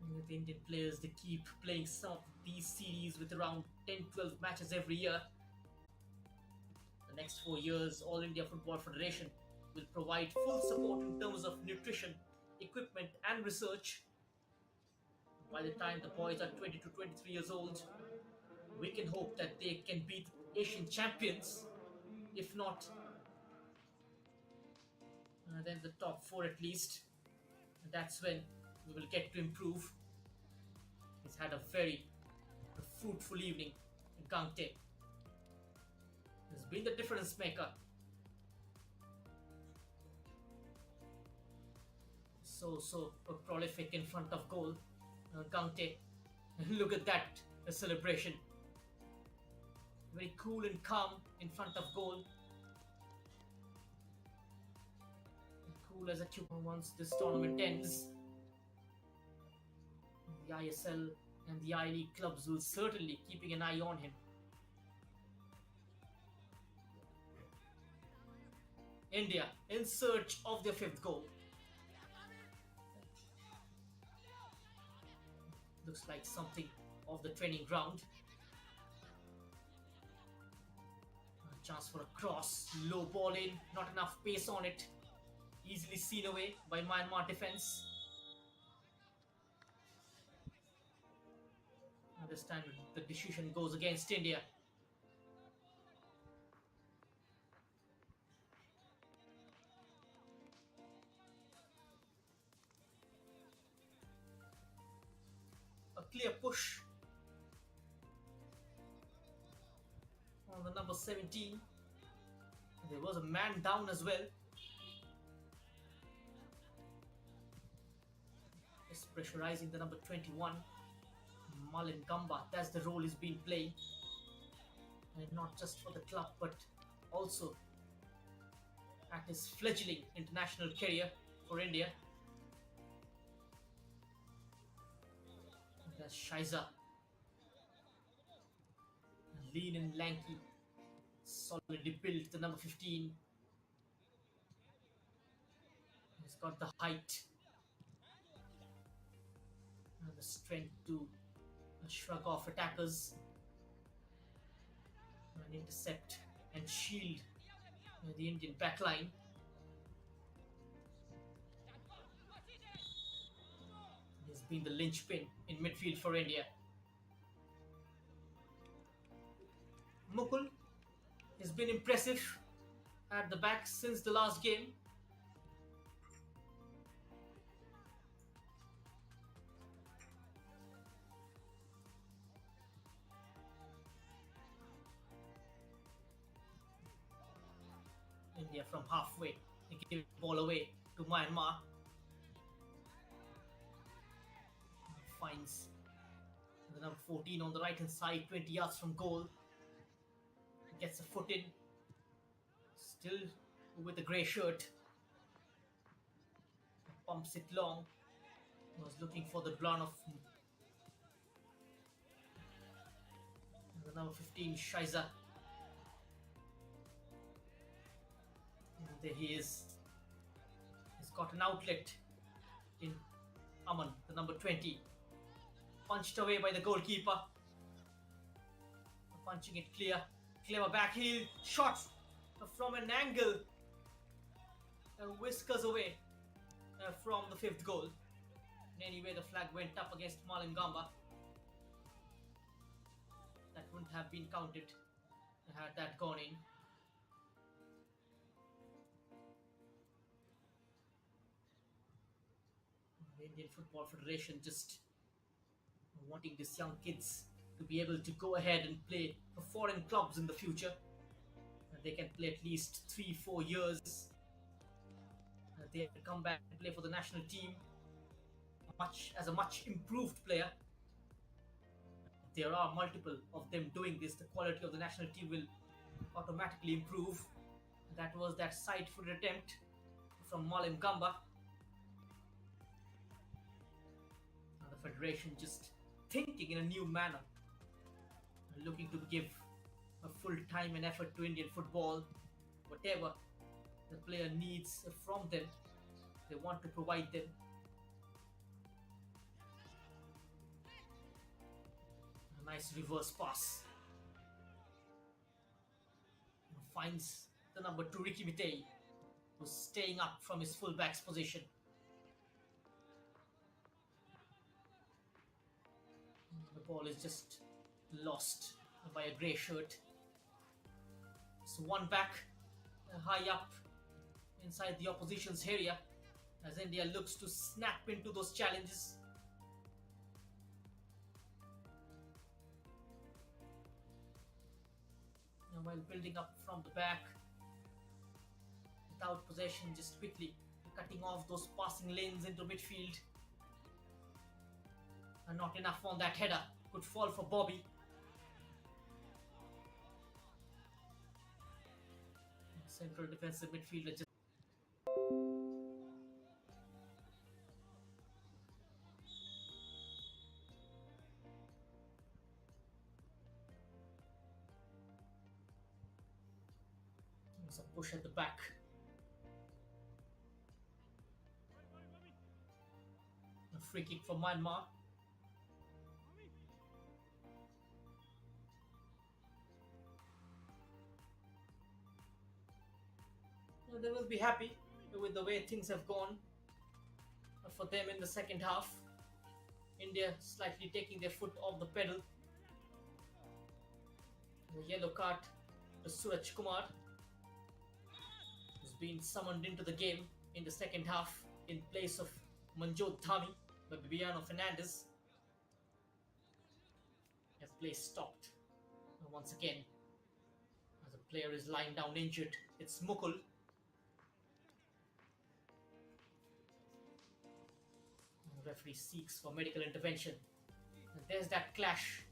Speaker 1: And the Indian players, they keep playing some of these series with around 10-12 matches every year. The next 4 years, All India Football Federation will provide full support in terms of nutrition, equipment and research. By the time the boys are 20 to 23 years old, we can hope that they can beat Asian champions. If not, then the top 4 at least. And that's when we will get to improve. He's had a very fruitful evening in Kante. He's been the difference maker. So prolific in front of goal. Kante, look at that celebration. Very cool and calm in front of goal. Cool as a cucumber once this tournament ends. The ISL and the I-League clubs will certainly keeping an eye on him. India in search of their 5th goal. Looks like something off the training ground. A chance for a cross, low ball in, not enough pace on it. Easily seen away by Myanmar defense. And this time the decision goes against India. clear push on the number 17. There was a man down as well. Just pressurizing the number 21, Malin Gamba. That's the role he's been playing. And not just for the club, but also at his fledgling international career for India. There's Shiza. Lean and lanky. Solidly built, the number 15. He's got the height and the strength to shrug off attackers and intercept and shield the Indian backline. He's been the linchpin in midfield for India. Mukul has been impressive at the back since the last game. India from halfway, they give the ball away to Myanmar. Finds the number 14 on the right hand side, 20 yards from goal. Gets a foot in, still with the grey shirt. Pumps it long. Was looking for the run of the number 15, Shiza. And there he is. He's got an outlet in Aman, the number 20. Punched away by the goalkeeper. Punching it clear. Clever back heel. Shot from an angle. Whiskers away from the 5th goal. Anyway, the flag went up against Malin Gamba. That wouldn't have been counted had that gone in. The Indian Football Federation just wanting these young kids to be able to go ahead and play for foreign clubs in the future. They can play at least 3-4 years. They have to come back and play for the national team as a much improved player. There are multiple of them doing this. The quality of the national team will automatically improve. That was that side-footed attempt from Malin Gamba. The Federation just thinking in a new manner, looking to give a full time and effort to Indian football. Whatever the player needs from them, they want to provide them. A nice reverse pass. Finds the number 2, Ricky Mitei, who's staying up from his fullback's position. The ball is just lost by a grey shirt. So one back, high up inside the opposition's area as India looks to snap into those challenges. Now while building up from the back, without possession, just quickly cutting off those passing lanes into midfield. And not enough on that header. Could fall for Bobby. Central defensive midfielder just there's a push at the back. A free kick for Myanmar. They will be happy with the way things have gone for them in the second half. India slightly taking their foot off the pedal. The yellow card to Suraj Kumar, who's been summoned into the game in the second half in place of Manjot Dhami by Bibiano Fernandes. play stopped once again as a player is lying down injured. It's Mukul. The referee seeks for medical intervention. And there's that clash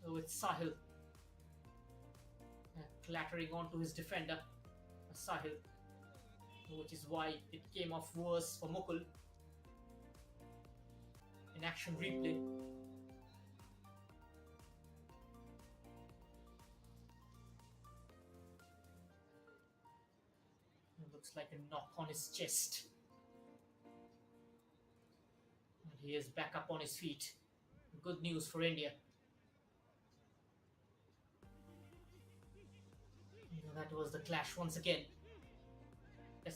Speaker 1: with Sahil clattering onto his defender, Sahil, which is why it came off worse for Mukul. In action replay. It looks like a knock on his chest. And he is back up on his feet. Good news for India. That was the clash once again. A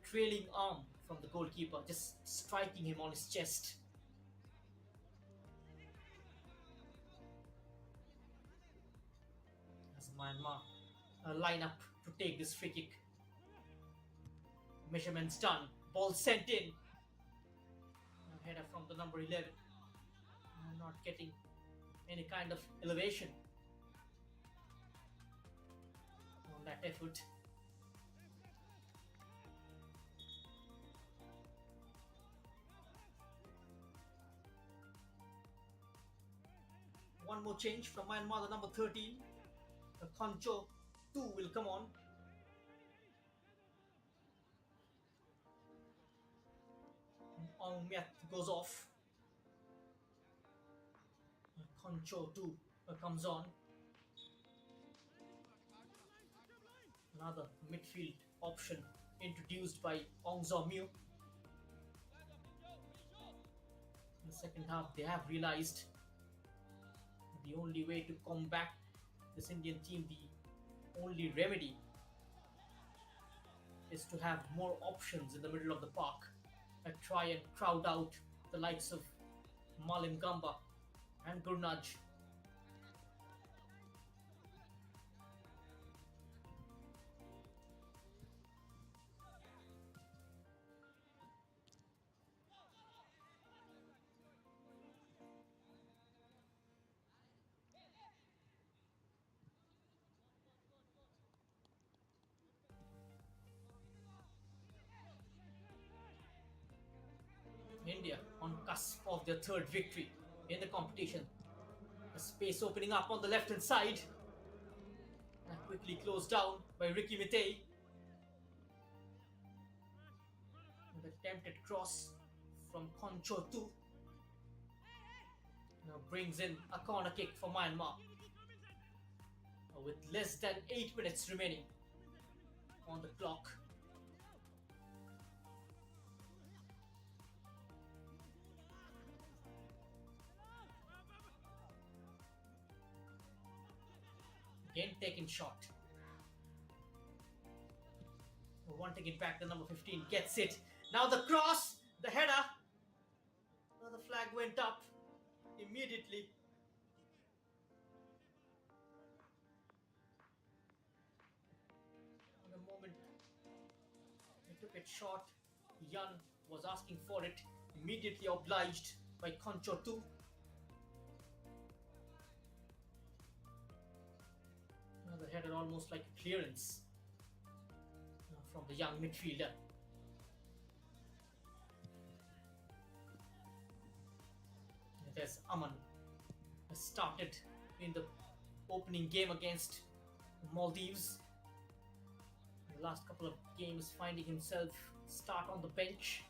Speaker 1: trailing arm from the goalkeeper, just striking him on his chest. As Myanmar line up to take this free kick. Measurements done. Ball sent in. A header from the number 11. Not getting any kind of elevation on that effort. One more change from Myanmar, the number 13. Concho 2 will come on. Ong Myat goes off. Concho 2 comes on. Another midfield option introduced by Ong Zaw-Mew. In the second half, they have realized the only way to combat this Indian team, the only remedy, is to have more options in the middle of the park and try and crowd out the likes of Malim Gamba and Gurnaj. India on cusp of their third victory in the competition. A space opening up on the left hand side. And quickly closed down by Ricky Mitay. The attempted cross from Concho 2 now brings in a corner kick for Myanmar. With less than 8 minutes remaining on the clock. Again taken shot. Wanting it back, the number 15 gets it. Now the cross, the header. Now the flag went up immediately. The moment he took it short, Yan was asking for it, immediately obliged by Concho 2. The header almost like a clearance from the young midfielder. There's Aman, started in the opening game against Maldives. The last couple of games finding himself start on the bench.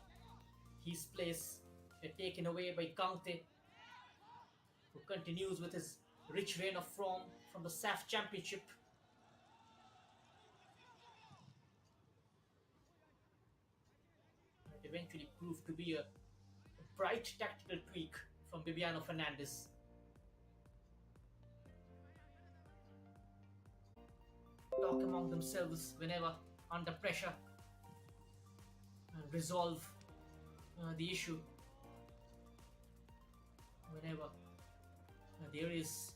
Speaker 1: His place taken away by Kangte, who continues with his rich vein of form from the SAF Championship. It eventually proved to be a bright tactical tweak from Bibiano Fernandes. Talk among themselves whenever under pressure and resolve the issue whenever there is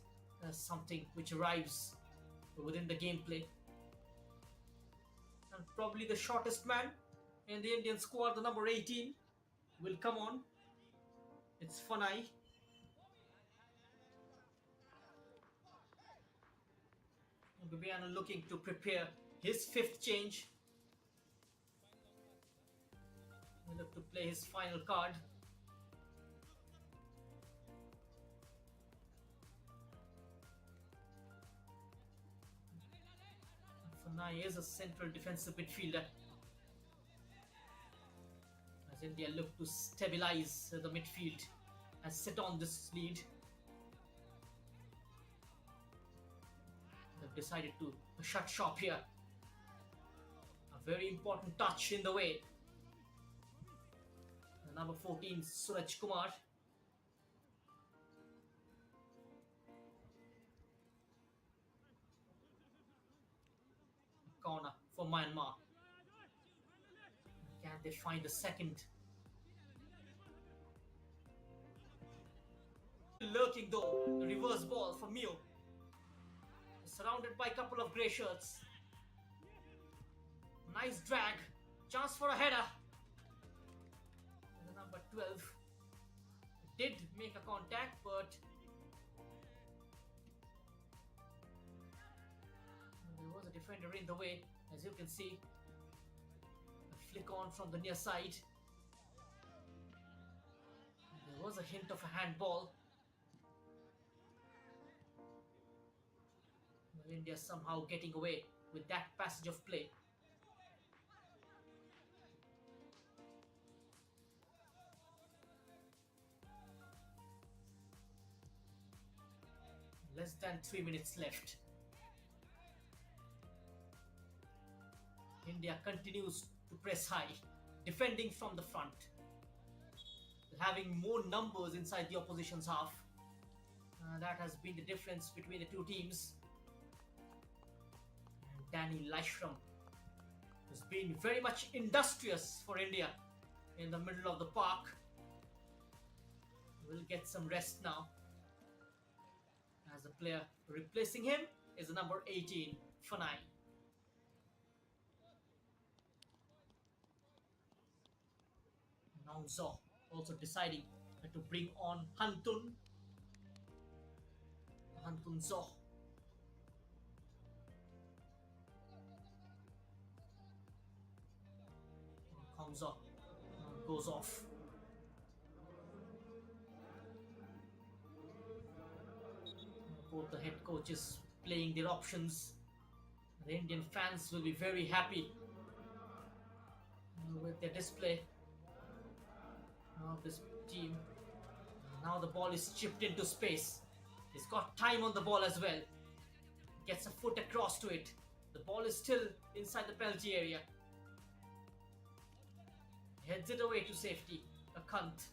Speaker 1: something which arrives within the gameplay. And probably the shortest man in the Indian squad, the number 18, will come on. It's Fanai. Gubiano looking to prepare his fifth change. He'll look to play his final card. Fanai is a central defensive midfielder, as India look to stabilize the midfield and sit on this lead. They've decided to shut shop here. A very important touch in the way. The number 14, Suraj Kumar. Corner for Myanmar. Can they find the second? Lurking though, the reverse ball for Mio. Surrounded by a couple of grey shirts. Nice drag. Chance for a header. And the number 12 did make a contact, but there was a defender in the way, as you can see. A flick on from the near side. There was a hint of a handball. India somehow getting away with that passage of play. Less than 3 minutes left. India continues to press high, defending from the front, having more numbers inside the opposition's half. That has been the difference between the two teams. Danny Lashram has been very much industrious for India in the middle of the park. Will get some rest now, as the player replacing him is the number 18, Fanai. Now Zo also deciding to bring on Hantun Zo. Hamza goes off. Both the head coaches playing their options. The Indian fans will be very happy with their display of this team. Now the ball is chipped into space. He's got time on the ball as well. Gets a foot across to it. The ball is still inside the penalty area. Heads it away to safety. A cunt.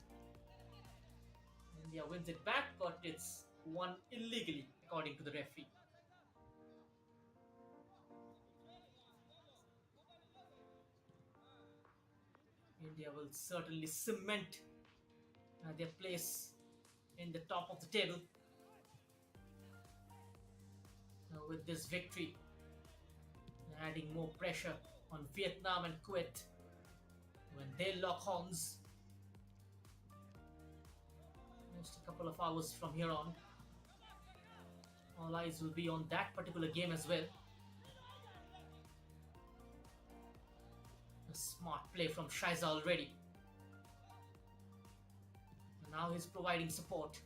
Speaker 1: India wins it back, but it's won illegally, according to the referee. India will certainly cement their place in the top of the table with this victory, adding more pressure on Vietnam and Kuwait when they lock horns. Just a couple of hours from here on, all eyes will be on that particular game as well. A smart play from Shaiza already. And now he's providing support.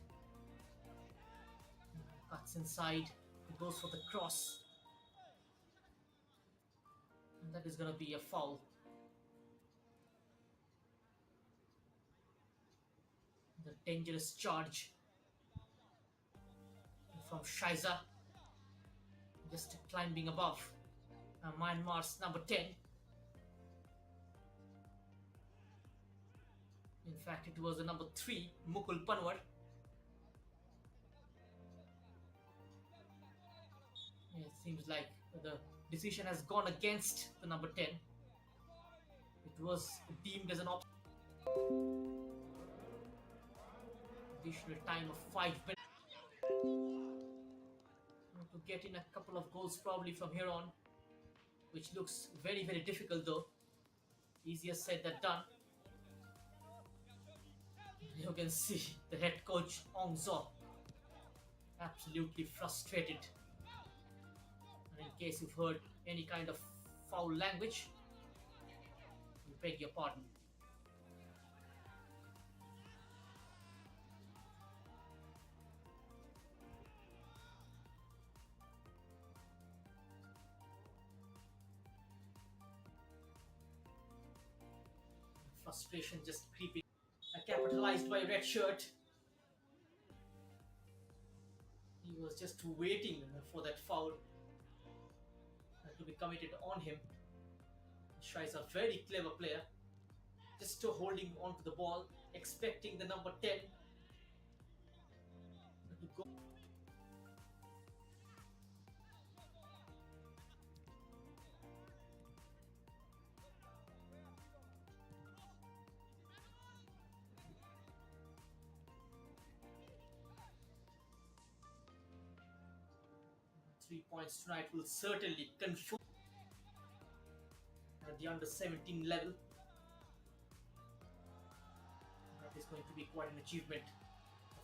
Speaker 1: Cuts inside, he goes for the cross. And that is going to be a foul. The dangerous charge from Shaiza, just climbing above Myanmar's number 10. In fact, it was the number 3, Mukul Panwar. It seems like the decision has gone against the number 10. It was deemed as an option. Additional time of 5 minutes to get in a couple of goals probably from here on, which looks very, very difficult though. Easier said than done. You can see the head coach Ong Zo absolutely frustrated And in case you've heard any kind of foul language, we beg your pardon. Frustration just creeping. Capitalized by red shirt. He was just waiting for that foul to be committed on him. Shah is a very clever player. Just holding on to the ball, expecting the number 10 to go. 3 points tonight will certainly confirm at the under 17 level. That is going to be quite an achievement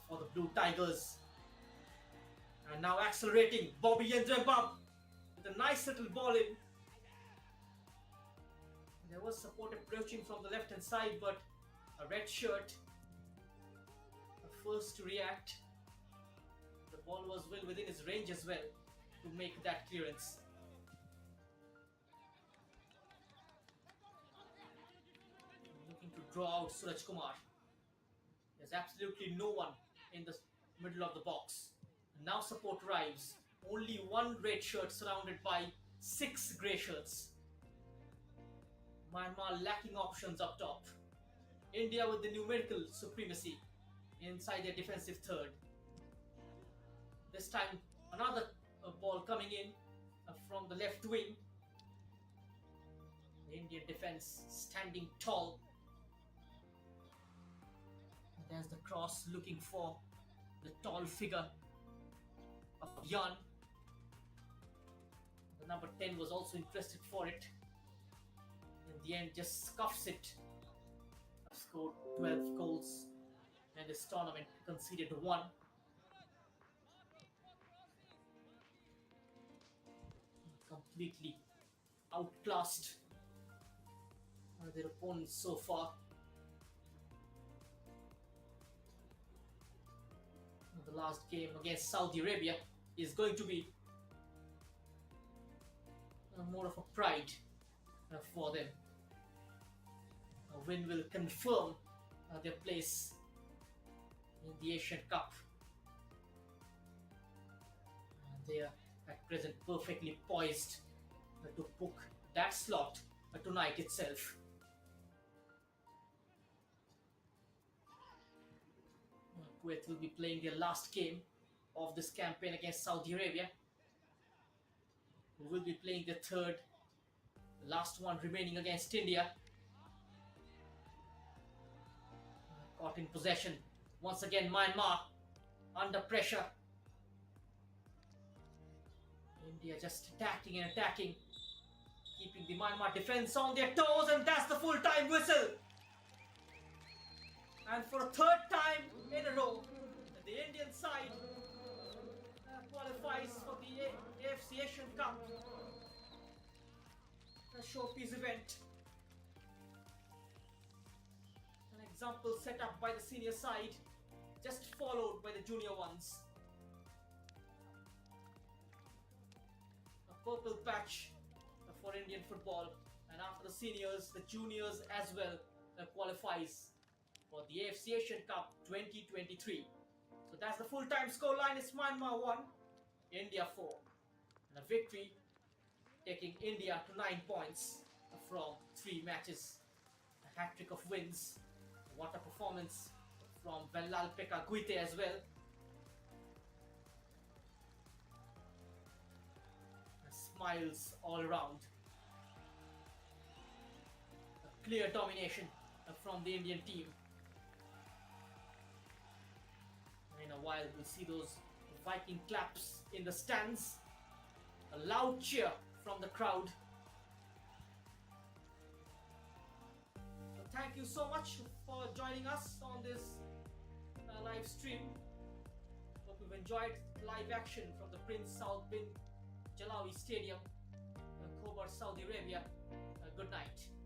Speaker 1: for the Blue Tigers. And now accelerating, Bobby Yendrambab with a nice little ball in. There was support approaching from the left hand side, but a red shirt, first to react. The ball was well within his range as well to make that clearance. Looking to draw out Suraj Kumar. There's absolutely no one in the middle of the box. Now support arrives. Only one red shirt surrounded by 6 grey shirts. Myanmar lacking options up top. India with the numerical supremacy inside their defensive third. This time another ball coming in from the left wing. The Indian defense standing tall. And there's the cross looking for the tall figure of Yan. The number 10 was also interested for it. In the end, just scuffs it. Scored 12 goals in this tournament, conceded 1. Completely outclassed their opponents so far. The last game against Saudi Arabia is going to be more of a pride for them. A win will confirm their place in the Asian Cup. They are at present perfectly poised to book that slot tonight itself. Kuwait will be playing their last game of this campaign against Saudi Arabia. We will be playing the third, last one remaining against India. Caught in possession. Once again, Myanmar under pressure. India just attacking and attacking, keeping the Myanmar defense on their toes, and that's the full-time whistle. And for a third time in a row, the Indian side qualifies for the AFC Asian Cup, a showpiece event. An example set up by the senior side, just followed by the junior ones. A purple patch for Indian football, and after the seniors, the juniors as well qualifies for the AFC Asian Cup 2023. So that's the full-time scoreline. It's Myanmar 1, India 4. And a victory taking India to 9 points from 3 matches. A hat-trick of wins. What a performance from Venlal Pekka Guite as well. Smiles all around. A clear domination from the Indian team. In a while, we'll see those Viking claps in the stands. A loud cheer from the crowd. So thank you so much for joining us on this live stream. Hope you've enjoyed live action from the Prince Saud bin Jalawi Stadium, Khobar, Saudi Arabia. Good night.